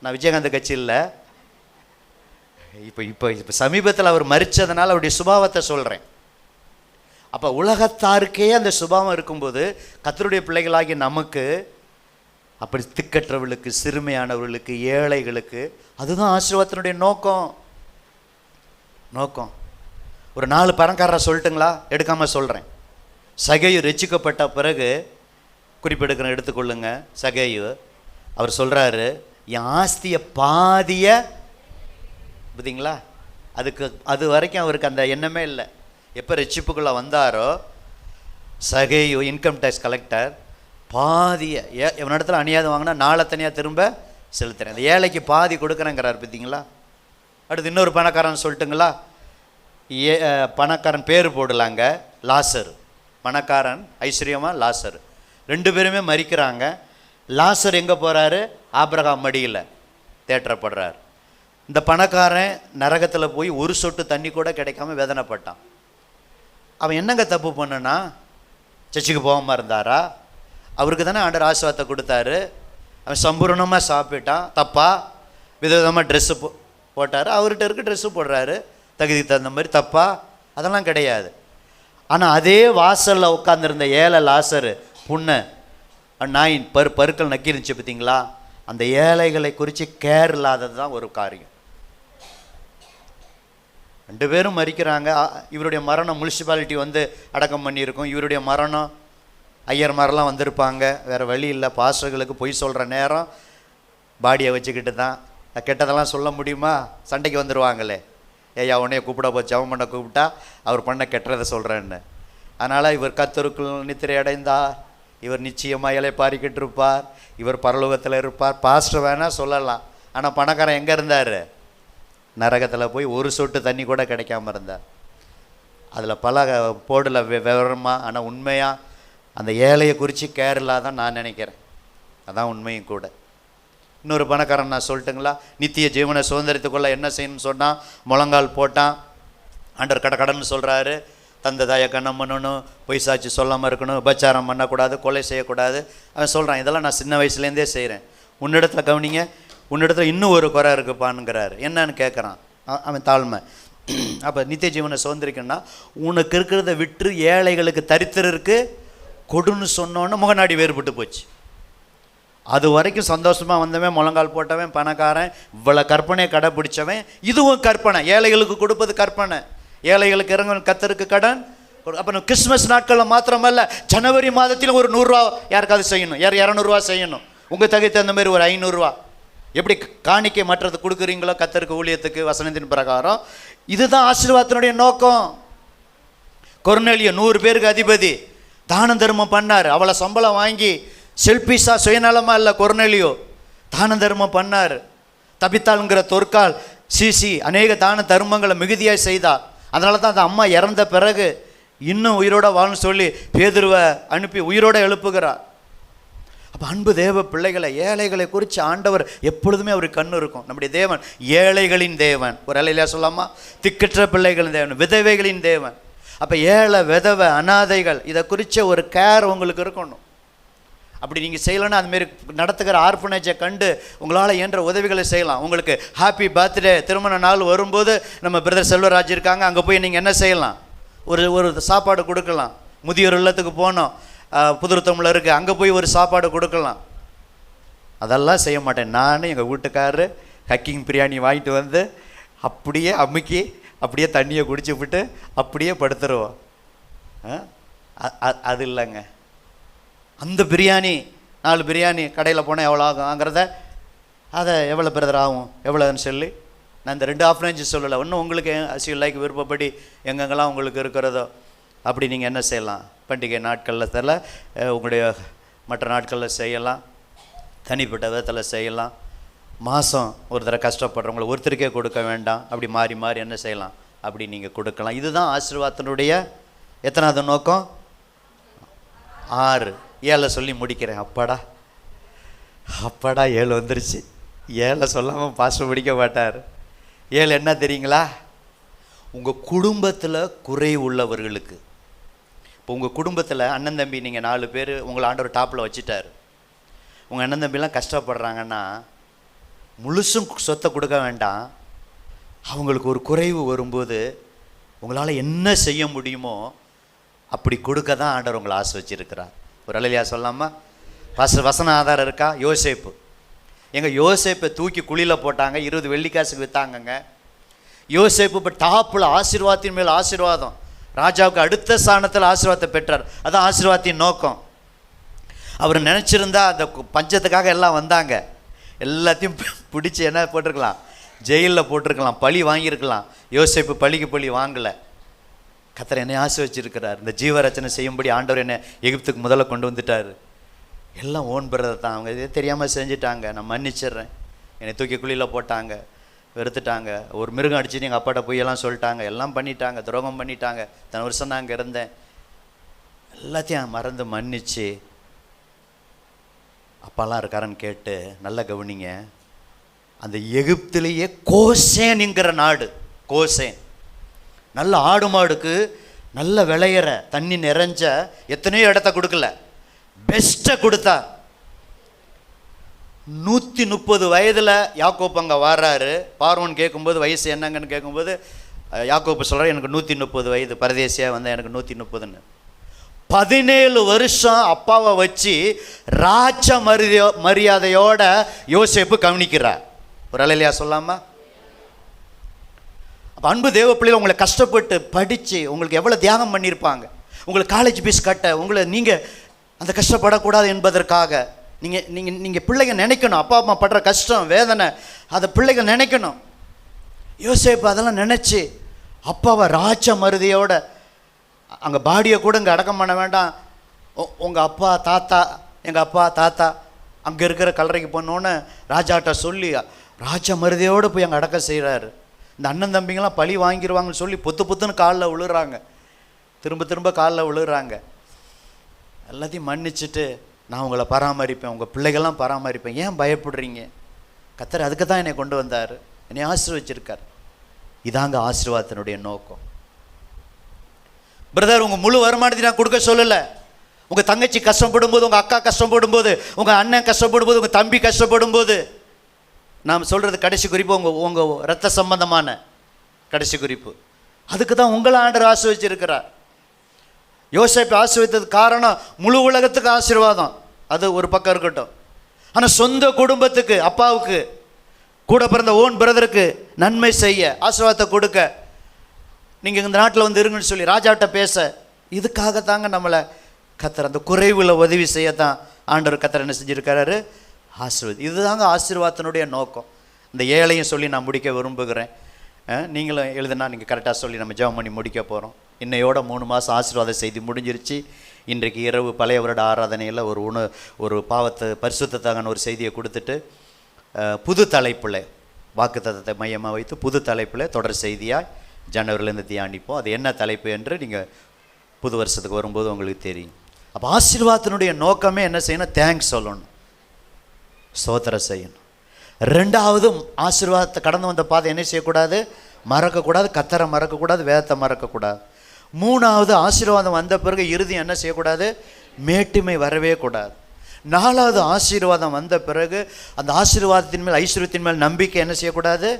நான் விஜயகாந்த் கட்சி இல்லை, இப்போ சமீபத்தில் அவர் மரித்ததுனால அவருடைய சுபாவத்தை சொல்கிறேன். அப்போ உலகத்தாருக்கே அந்த சுபாவம் இருக்கும்போது கர்த்தருடைய பிள்ளைகளாகிய நமக்கு அப்படி திக்கற்றவர்களுக்கு, சிறுமையானவர்களுக்கு, ஏழைகளுக்கு, அதுதான் ஆசீர்வாதத்தினுடைய நோக்கம். ஒரு 4 பணக்காரரை சொல்லட்டுங்களா? எடுக்காமல் சொல்கிறேன். சகேயு ரட்சிக்கப்பட்ட பிறகு குறிப்பெடுக்கிறேன், எடுத்துக்கொள்ளுங்க. சகேயு அவர் சொல்கிறாரு, என் ஆஸ்தியை பாதியை, பார்த்தீங்களா, அது வரைக்கும் அவருக்கு அந்த எண்ணமே இல்லை. எப்போ ரட்சிப்புக்குள்ளே வந்தாரோ, சகேயு இன்கம் டேக்ஸ் கலெக்டர், பாதியை இவனிடத்துல அநியாயம் வாங்கினா நாளை தனியாக திரும்ப செலுத்துறேன், அந்த ஏழைக்கு பாதி கொடுக்குறேங்கிறார். பார்த்தீங்களா? அடுத்து இன்னொரு பணக்காரன் சொல்லட்டுங்களா? பணக்காரன் பேர் போடலாங்க, லாசர். பணக்காரன் ஐஸ்வர்யமாக லாசர், 2 பேருமே மரிக்கிறாங்க. லாசர் எங்கே போகிறாரு? ஆபிரகாம் மடியில் தேற்றப்படுறார். இந்த பணக்காரன் நரகத்தில் போய் ஒரு சொட்டு தண்ணி கூட கிடைக்காம வேதனைப்பட்டான். அவன் என்னங்க தப்பு பண்ணுனா? சர்ச்சுக்கு போகாமல் இருந்தாரா? அவருக்கு தானே ஆண்டவர் ஆசீர்வாதத்தை கொடுத்தாரு. அவன் சம்பூர்ணமாக சாப்பிட்டான், தப்பா? விதவிதமாக ட்ரெஸ்ஸு போட்டார், அவர்கிட்ட இருக்க ட்ரெஸ்ஸு போடுறாரு, தகுதி தகுந்த மாதிரி, தப்பா? அதெல்லாம் கிடையாது. ஆனால் அதே வாசலில் உட்காந்துருந்த ஏழை லாசரு புண்ணை நாயின் பருக்கள் நக்கிருந்துச்சு, பார்த்தீங்களா? அந்த ஏழைகளை குறித்து கேர் இல்லாதது தான் ஒரு காரியம். 2 பேரும் மரிக்கிறாங்க. இவருடைய மரணம் முனிசிபாலிட்டி வந்து அடக்கம் பண்ணியிருக்கும். இவருடைய மரணம் ஐயர்மாரெலாம் வந்திருப்பாங்க. வேறு வழி இல்லை, பாஸ்டர்களுக்கு பொய் சொல்கிற நேரம் பாடியை வச்சுக்கிட்டு தான். கெட்டதெல்லாம் சொல்ல முடியுமா? சண்டைக்கு வந்துடுவாங்களே, ஏயா உன்னைய கூப்பிட போய் ஜெபம் பண்ண கூப்பிட்டா அவர் பண்ண கெட்டதை சொல்கிறேன்னு. அதனால் இவர் கர்த்தருக்குள் நித்திரை அடைந்தார், இவர் நிச்சயமாக இளைப்பாறிக்கிட்டு இருப்பார், இவர் பரலோகத்தில் இருப்பார். பாஸ்டர் வேணால் சொல்லலாம், ஆனால் பணக்காரன் எங்கே இருந்தார்? நரகத்தில் போய் ஒரு சொட்டு தண்ணி கூட கிடைக்காம இருந்தார். அதில் பல போடல விவரமாக, ஆனால் உண்மையாக அந்த ஏழையை குறித்து கேர் இல்லாதான் நான் நினைக்கிறேன். அதான் உண்மையும் கூட. இன்னொரு பணக்காரன் நான் சொல்லட்டுங்களா? நித்திய ஜீவனை சுதந்திரத்துக்குள்ளே என்ன செய்யணும்னு சொன்னால் முழங்கால் போட்டான். ஆண்டவர் கடன்னு சொல்கிறாரு, தந்தை தாயை கண்ணம் பண்ணணும், பொய் சாட்சி சொல்லாமல் இருக்கணும், உபச்சாரம் பண்ணக்கூடாது, கொலை செய்யக்கூடாது. அவன் சொல்கிறான், இதெல்லாம் நான் சின்ன வயசுலேருந்தே செய்கிறேன். உன்னிடத்துல கவனிங்க, உன்னிடத்துல இன்னும் ஒரு குறை இருக்குப்பான்னுங்கிறாரு. என்னன்னு கேட்குறான் அவன், தாழ்மை. அப்போ நித்திய ஜீவனை சுதந்திரிக்கணும்னா உனக்கு இருக்கிறத விட்டு ஏழைகளுக்கு தரித்திரருக்கு கொடுன்னு சொன்னோன்னு முகநாடி வேறுபட்டு போச்சு. அது வரைக்கும் சந்தோஷமாக வந்தவன், முழங்கால் போட்டவன், பணக்காரன், இவ்வளோ கற்பனையை கடைப்பிடிச்சவன். இதுவும் கற்பனை, ஏழைகளுக்கு கொடுப்பது கற்பனை, ஏழைகளுக்கு இறங்க கர்த்தருக்கு கடன். அப்போ கிறிஸ்மஸ் நாட்களில் மாத்திரமல்ல, ஜனவரி மாதத்தில் ஒரு 100 ரூபா யாருக்காவது செய்யணும், 200 ரூபா செய்யணும். உங்கள் தகுதி தகுந்த மாதிரி ஒரு 500 ரூபா எப்படி காணிக்கை மற்றது கொடுக்குறீங்களோ கர்த்தருக்கு ஊழியத்துக்கு வசனத்தின் பிரகாரம். இதுதான் ஆசீர்வாதத்தினுடைய நோக்கம். கொர்நேலியு 100 பேருக்கு அதிபதி, தானம் தர்மம் பண்ணார். அவளை சம்பளம் வாங்கி செல்பிஷாக சுயநலமாக இல்லை, கொர்நேலியு தானம் தர்மம் பண்ணார். தபித்தாளுங்கிற தொற்கால் சிசி அநேக தான தர்மங்களை மிகுதியாக செய்தார். அதனால தான் அந்த அம்மா இறந்த பிறகு இன்னும் உயிரோட வாழணும்னு சொல்லி பேதுருவை அனுப்பி உயிரோட எழுப்புகிறார். அப்போ அன்பு தேவ பிள்ளைகளை, ஏழைகளை குறித்து ஆண்டவர் எப்பொழுதுமே அவருக்கு கண்ணு இருக்கும். நம்முடைய தேவன் ஏழைகளின் தேவன், ஒரு அலையில சொல்லாமா, திக்கற்ற பிள்ளைகளின் தேவன், விதவைகளின் தேவன். அப்போ ஏழை, விதவை, அனாதைகள், இதை குறித்த ஒரு கேர் உங்களுக்கு இருக்கணும். அப்படி நீங்கள் செய்யலைன்னா அதுமாரி நடத்துகிற ஆர்ஃபனேஜை கண்டு உங்களால் இயன்ற உதவிகளை செய்யலாம். உங்களுக்கு ஹாப்பி பர்த்டே திருமண நாள் வரும்போது நம்ம பிரதர் செல்வராஜ் இருக்காங்க, அங்கே போய் நீங்கள் என்ன செய்யலாம்? ஒரு சாப்பாடு கொடுக்கலாம். முதியோர் இல்லத்துக்கு போனோம், புதுருத்தமில் இருக்குது, அங்கே போய் ஒரு சாப்பாடு கொடுக்கலாம். அதெல்லாம் செய்ய மாட்டேன். நான் எங்கள் வீட்டுக்காரரு ஹக்கிங் பிரியாணி வாங்கிட்டு வந்து அப்படியே அமுக்கி அப்படியே தண்ணியை குடிச்சு விட்டு அப்படியே படுத்துருவோம். அது இல்லைங்க. அந்த பிரியாணி 4 பிரியாணி கடையில் போனால் எவ்வளோ ஆகுங்கிறத, அதை எவ்வளோ பிரதர் ஆகும் எவ்வளோன்னு சொல்லி நான் இந்த 2 ஆஃப்ரேஞ்சு சொல்லலை. இன்னும் உங்களுக்கு லைக் விருப்பப்படி எங்கெங்கெல்லாம் உங்களுக்கு இருக்கிறதோ அப்படி நீங்கள் என்ன செய்யலாம்? பண்டிகை நாட்களில் தரல, உங்களுடைய மற்ற நாட்களில் செய்யலாம், தனிப்பட்ட விதத்தில் செய்யலாம். மாதம் ஒரு தடவை கஷ்டப்படுறவங்களை ஒருத்தருக்கே கொடுக்க வேண்டாம், அப்படி மாறி மாறி என்ன செய்யலாம்? அப்படி நீங்கள் கொடுக்கலாம். இதுதான் ஆசீர்வாதத்தினுடைய எத்தனாவது நோக்கம்? 6. 7 சொல்லி முடிக்கிறேன். அப்பாடா 7 வந்துருச்சு. ஏழை சொல்லாமல் பாஸ்டர் பிடிக்க மாட்டார். ஏழு என்ன தெரியுங்களா? உங்கள் குடும்பத்தில் குறை உள்ளவர்களுக்கு. இப்போ உங்கள் குடும்பத்தில் அண்ணன் தம்பி நீங்கள் 4 பேர் உங்களை ஆண்டவர் டாப்பில் வச்சுட்டார். உங்கள் அண்ணன் தம்பிலாம் கஷ்டப்படுறாங்கன்னா முழுசும் சொத்தை கொடுக்க வேண்டாம். அவங்களுக்கு ஒரு குறைவு வரும்போது உங்களால் என்ன செய்ய முடியுமோ அப்படி கொடுக்க தான் ஆண்டவர் உங்களை ஆசை வச்சுருக்கிறார். ஒரு அலையிலையா சொல்லாமா? வசன ஆதாரம் இருக்கா? யோசேப்பு, எங்கள் யோசேப்பை தூக்கி குழியில் போட்டாங்க, 20 வெள்ளிக்காசுக்கு விற்றாங்கங்க. யோசேப்பு இப்போ டாப்பில் ஆசீர்வாதத்தின் மேல் ஆசீர்வாதம், ராஜாவுக்கு அடுத்த ஸ்தானத்தில் ஆசீர்வாதத்தை பெற்றார். அதான் ஆசீர்வாதத்தின் நோக்கம். அவர் நினச்சிருந்தா அந்த பஞ்சத்துக்காக எல்லாம் வந்தாங்க, எல்லாத்தையும் பிடிச்சி என்ன போட்டிருக்கலாம், ஜெயிலில் போட்டிருக்கலாம், பழி வாங்கியிருக்கலாம். யோசேப்பு பழிக்கு பழி வாங்கலை. கர்த்தர் என்னை ஆசை வச்சிருக்கிறார். இந்த ஜீவரச்சனை செய்யும்படி ஆண்டவர் என்னை எகிப்துக்கு முதல்ல கொண்டு வந்துட்டார். எல்லாம் ஓன் பிரதர் தான், அவங்க இதே தெரியாமல் செஞ்சுட்டாங்க, நான் மன்னிச்சிடுறேன். என்னை தூக்கி குழியில் போட்டாங்க, வெறுத்துட்டாங்க, ஒரு மிருகம் அடிச்சுட்டு எங்கள் அப்பாட்ட பொய்யெல்லாம் சொல்லிட்டாங்க, எல்லாம் பண்ணிட்டாங்க, துரோகம் பண்ணிட்டாங்க, தன வருஷம் தான் அங்கே இருந்தேன், எல்லாத்தையும் மறந்து மன்னிச்சு அப்பாலாம் இருக்காருன்னு கேட்டு நல்லா கவனிங்க. அந்த எகிப்திலேயே கோசேன்ங்கிற நாடு, கோசேன் நல்ல ஆடு மாடுக்கு நல்ல விளையிற தண்ணி நிறைஞ்ச எத்தனையோ இடத்த கொடுக்கல, பெஸ்ட்டை கொடுத்தார். 130 வயதில் யாக்கோப்பு அங்கே வர்றாரு. பார்வோன் கேட்கும்போது வயசு என்னங்கன்னு கேட்கும்போது யாக்கோப்பு சொல்கிறார், எனக்கு 130 வயது, பரதேசியாக வந்தேன், எனக்கு 130ன்னு. 17 வருஷம் அப்பாவை வச்சு ராஜ மரியாதையோட யோசேப்பு கவனிக்கிறார். ஒரு அலையிலையா சொல்லாமா? அப்போ அன்பு தேவ பிள்ளைகள், உங்களை கஷ்டப்பட்டு படித்து உங்களுக்கு எவ்வளோ தியாகம் பண்ணியிருப்பாங்க, உங்களுக்கு காலேஜ் ஃபீஸ் கட்ட, உங்களை நீங்கள் அந்த கஷ்டப்படக்கூடாது என்பதற்காக நீங்கள் பிள்ளைங்க நினைக்கணும். அப்பா அம்மா படுற கஷ்டம் வேதனை அதை பிள்ளைகள் நினைக்கணும். யோசேப்பு அதெல்லாம் நினச்சி அப்பாவை ராஜ மருதியோட அங்கே பாடியை கூட இங்கே அடக்கம் பண்ண வேண்டாம், உங்கள் அப்பா தாத்தா, எங்கள் அப்பா தாத்தா அங்கே இருக்கிற கல்லறைக்கு போனோன்னு ராஜாட்ட சொல்லி ராஜ மருதியோடு போய் அங்கே அடக்கம் செய்கிறாரு. இந்த அண்ணன் தம்பிங்கெல்லாம் பழி வாங்கிடுவாங்கன்னு சொல்லி புத்துன்னு காலில் விழுறாங்க, திரும்ப காலில் விழுறாங்க. எல்லாத்தையும் மன்னிச்சுட்டு நான் உங்களை பராமரிப்பேன், உங்கள் பிள்ளைகள்லாம் பராமரிப்பேன், ஏன் பயப்படுறீங்க? கர்த்தர் அதுக்கு தான் என்னை கொண்டு வந்தார், என்னை ஆசீர்வச்சிருக்கார். இதாங்க ஆசீர்வாதத்தினுடைய நோக்கம். பிரதர், உங்கள் முழு வருமானத்தை நான் கொடுக்க சொல்லலை. உங்கள் தங்கச்சி கஷ்டப்படும் போது, உங்கள் அக்கா கஷ்டப்படும் போது, உங்கள் அண்ணன் கஷ்டப்படும் போது, உங்கள் தம்பி கஷ்டப்படும் போது, நாம் சொல்கிறது கடைசி குறிப்பு உங்கள் ரத்த சம்பந்தமான கடைசி குறிப்பு. அதுக்கு தான் உங்களை ஆண்டவர் ஆசீர்வச்சிருக்கிறார். யோசேப்பை ஆசீர்வதித்ததுக்கு காரணம் முழு உலகத்துக்கு ஆசீர்வாதம், அது ஒரு பக்கம் இருக்கட்டும். ஆனால் சொந்த குடும்பத்துக்கு, அப்பாவுக்கு, கூட பிறந்த ஓன் பிரதருக்கு நன்மை செய்ய, ஆசீர்வாதத்தை கொடுக்க, நீங்கள் இந்த நாட்டில் வந்து இருங்கன்னு சொல்லி ராஜாட்ட பேச, இதுக்காகத்தாங்க நம்மளை கர்த்தர் அந்த குறைவில் உதவி செய்யத்தான் ஆண்டவர் கர்த்தர் என்ன செஞ்சுருக்கிறாரு, ஆசீர்வாதம். இதுதாங்க ஆசீர்வாதத்தினுடைய நோக்கம். இந்த ஏழையும் சொல்லி நான் முடிக்க விரும்புகிறேன். நீங்களும் எழுதுனா நீங்கள் கரெக்டாக சொல்லி நம்ம ஜெபம் பண்ணி முடிக்க போகிறோம். இன்னையோட 3 மாதம் ஆசீர்வாத செய்தி முடிஞ்சிருச்சு. இன்றைக்கு இரவு பழைய வருட ஆராதனையில் ஒரு பாவத்தை பரிசுத்தத்தான ஒரு செய்தியை கொடுத்துட்டு புது தலைப்பில் வாக்குத்தத்தத்தை மையமாக வைத்து புது தலைப்பில் தொடர் செய்தியாக ஜனவரிலேருந்து தியானிப்போம். அது என்ன தலைப்பு என்று நீங்கள் புது வருஷத்துக்கு வரும்போது உங்களுக்கு தெரியும். அப்போ ஆசீர்வாதத்தினுடைய நோக்கமே என்ன செய்யணும்? தேங்க்ஸ் சொல்லணும், ஸ்தோத்திரம் செய்யணும். 2வது ஆசீர்வாதத்தை கடந்து வந்த பாதை என்ன செய்யக்கூடாது? மறக்கக்கூடாது, கர்த்தரை மறக்கக்கூடாது, வேதத்தை மறக்கக்கூடாது. 3வது ஆசீர்வாதம் வந்த பிறகு இறுதி என்ன செய்யக்கூடாது? மேட்டுமை வரவே கூடாது. 4வது ஆசீர்வாதம் வந்த பிறகு அந்த ஆசீர்வாதத்தின் மேல், ஐஸ்வர்யத்தின் மேல் நம்பிக்கை என்ன செய்யக்கூடாது?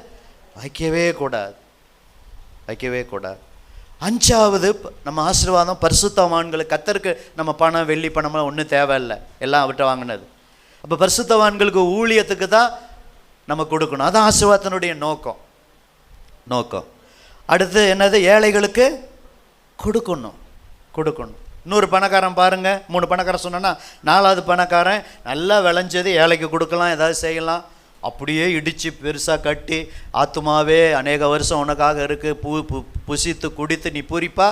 வைக்கவே கூடாது. 5வது நம்ம ஆசீர்வாதம் பரிசுத்தவான்களுக்கு. கர்த்தருக்கு நம்ம பணம் வெள்ளி பணம்லாம் ஒன்றும் தேவையில்லை, எல்லாம் அவர்கிட்ட வாங்கினது. அப்போ பரிசுத்தவான்களுக்கு ஊழியத்துக்கு தான் நம்ம கொடுக்கணும். அதான் ஆசீர்வாதத்தினுடைய நோக்கம். அடுத்து என்னது? ஏழைகளுக்கு கொடுக்கணும். இன்னொரு பணக்காரன் பாருங்கள், 3 பணக்காரன் சொன்னோன்னா 4வது பணக்காரன் நல்லா விளைஞ்சது ஏழைக்கு கொடுக்கலாம், ஏதாவது செய்யலாம். அப்படியே இடித்து பெருசாக கட்டி, ஆத்துமாவே அநேக வருஷம் உனக்காக இருக்குது, புசித்து குடித்து நீ பூரிப்பா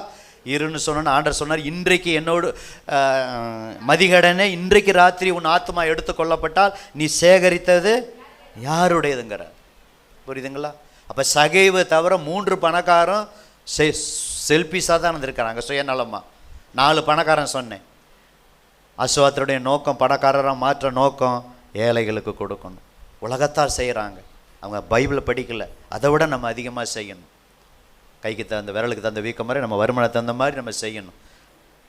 இருன்னு சொன்னோன்னு ஆண்டவர் சொன்னார், இன்றைக்கு என்னோடு மதிகடனே இன்றைக்கு ராத்திரி உன் ஆத்மா எடுத்து கொள்ளப்பட்டால் நீ சேகரித்தது யாருடையதுங்கிற. புரியுதுங்களா? அப்போ சகைவை தவிர 3 பணக்காரன் செல்ஃபிஸாக தான் இருந்திருக்கிறாங்க, சுயநலமாக. 4 பணக்காரன் சொன்னேன். ஆசீர்வாதத்துடைய நோக்கம், பணக்காரராக மாற்ற நோக்கம் ஏழைகளுக்கு கொடுக்கணும். உலகத்தார் செய்கிறாங்க, அவங்க பைபிளை படிக்கலை. அதை விட நம்ம அதிகமாக செய்யணும். கைக்கு தகுந்த, விரலுக்கு தகுந்த வீக்கம் மாதிரி நம்ம வருமானத்தை தகுந்த மாதிரி நம்ம செய்யணும்.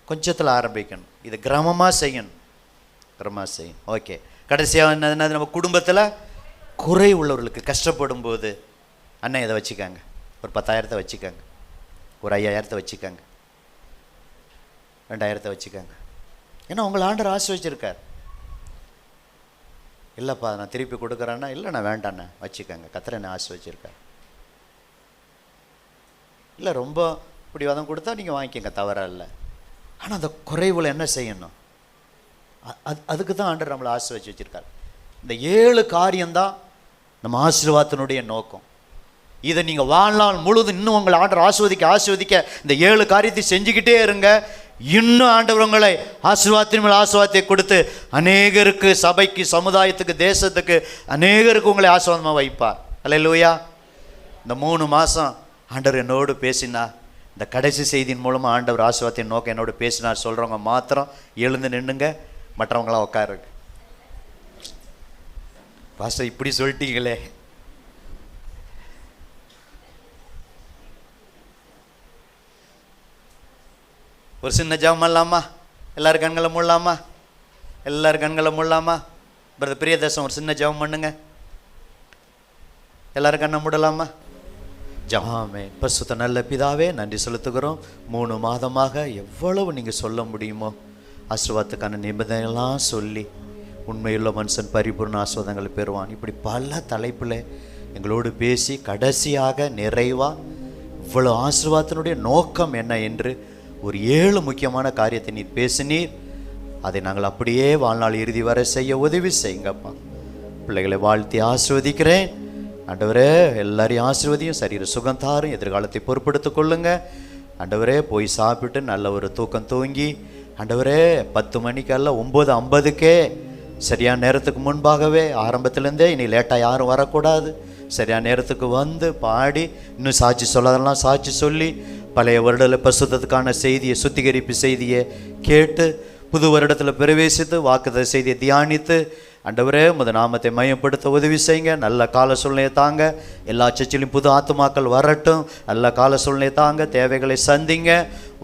கொஞ்சத்தில் ஆரம்பிக்கணும். இது கிராமமாக செய்யணும், கிராமமாக செய்யணும். ஓகே, கடைசியாக என்னது, நம்ம குடும்பத்தில் குறை உள்ளவர்களுக்கு கஷ்டப்படும் போது அண்ணன் இதை வச்சுக்காங்க, ஒரு 10,000 வச்சுக்காங்க, ஒரு 5,000 வச்சுக்காங்க, 2,000 வச்சுக்காங்க. ஏன்னா உங்களை ஆண்டவர் ஆசீர்வதிச்சிருக்கார். இல்லைப்பா நான் திருப்பி கொடுக்குறேன்னா, இல்லை நான் வேண்டாண்ணே வச்சுக்கோங்க, கர்த்தர் என்னை ஆசீர்வதிச்சிருக்கார். இல்லை ரொம்ப பிடிவாதம் கொடுத்தா நீங்கள் வாங்கிக்கோங்க, தவறாக இல்லை. ஆனால் அந்த குறைவில் என்ன செய்யணும், அதுக்கு தான் ஆண்டவர் நம்மளை ஆசீர்வதிச்சு வச்சுருக்கார். இந்த 7 காரியம்தான் நம்ம ஆசீர்வாதத்தினுடைய நோக்கம். இதை நீங்கள் வாழ்நாள் முழுதும் இன்னும் உங்களை ஆண்டவர் ஆசீர்வதிக்க இந்த 7 காரியத்தை செஞ்சுக்கிட்டே இருங்க. இன்னும் ஆண்டவர் உங்களை ஆசீர்வாதத்தின் மேல் ஆசீர்வாதத்தை கொடுத்து அநேகருக்கு, சபைக்கு, சமுதாயத்துக்கு, தேசத்துக்கு அநேகருக்கு உங்களை ஆசீர்வாதமாக வைப்பார். அல்லேலூயா. இந்த 3 மாதம் ஆண்டவர் என்னோடு பேசினார். இந்த கடைசி செய்தியின் மூலமாக ஆண்டவர் ஆசீர்வாதத்தின் நோக்கம் என்னோடு பேசினார் சொல்கிறவங்க மாத்திரம் எழுந்து நின்றுங்க, மற்றவங்களாம் உட்காருங்க. பாஸ்டர் இப்படி சொல்லிட்டீங்களே. ஒரு சின்ன ஜெபம் பண்ணலாமா? எல்லாரும் கண்களை மூடலாமா? எல்லாரும் கண்களை மூடலாமா? பிரதர் பிரியதர்சன் ஒரு சின்ன ஜெபம் பண்ணுங்க. எல்லாரும் கண்ணை மூடலாமா? ஜெபமே. பரிசுத்த நல்ல பிதாவே, நன்றி செலுத்துகிறோம். 3 மாதமாக எவ்வளவு நீங்கள் சொல்ல முடியுமோ ஆசீர்வாதத்துக்கான நிபந்தனைகள்லாம் சொல்லி உண்மையுள்ள மனுஷன் பரிபூர்ண ஆசீர்வாதங்களை பெறுவான். இப்படி பல தலைப்பில் எங்களோடு பேசி கடைசியாக நிறைவாக இவ்வளோ ஆசீர்வாதத்தினுடைய நோக்கம் என்ன என்று ஒரு 7 முக்கியமான காரியத்தை நீர் பேசினீர். அதை நாங்கள் அப்படியே வாழ்நாள் இறுதி வரை செய்ய உதவி செய்யுங்கப்பா. பிள்ளைகளை வாழ்த்தி ஆசீர்வதிக்கிறேன். ஆண்டவரே எல்லாரையும் ஆசீர்வதியும், சரீர சுகம் தாரும், எதிர்காலத்தை பொறுப்படுத்திக் கொள்ளுங்க. ஆண்டவரே போய் சாப்பிட்டு நல்ல ஒரு தூக்கம் தூங்கி, ஆண்டவரே 10 மணிக்கல்ல 9:50 சரியான நேரத்துக்கு முன்பாகவே ஆரம்பத்திலேருந்தே இனி லேட்டாக யாரும் வரக்கூடாது. சரியான நேரத்துக்கு வந்து பாடி, இன்னும் சாட்சி சொல்லாதெல்லாம் சாட்சி சொல்லி, பழைய வருடத்தில் பரிசுத்தத்துக்கான செய்தியை, சுத்திகரிப்பு செய்தியை கேட்டு, புது வருடத்தில் பிரவேசித்து வாக்குத்தத்த செய்தியை தியானித்து, ஆண்டவரே உமது நாமத்தை மையப்படுத்த உதவி செய்யுங்க. நல்ல கால சூழ்நிலையை தாங்க. எல்லா சர்ச்சிலையும் புது ஆத்துமாக்கள் வரட்டும். நல்ல கால சூழ்நிலையை தாங்க. தேவைகளை சந்திங்க.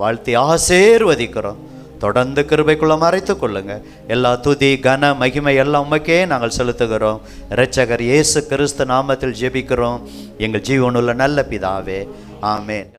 வாழ்த்தி ஆசீர்வதிக்கிறோம். தொடர்ந்து கிருபைக்குள்ள மறைத்து கொள்ளுங்க. எல்லா துதி, கன, மகிமை எல்லாம் உமக்கே நாங்கள் செலுத்துகிறோம். இரட்சகர் இயேசு கிறிஸ்து நாமத்தில் ஜெபிக்கிறோம் எங்கள் ஜீவனுள்ள நல்ல பிதாவே. ஆமென்.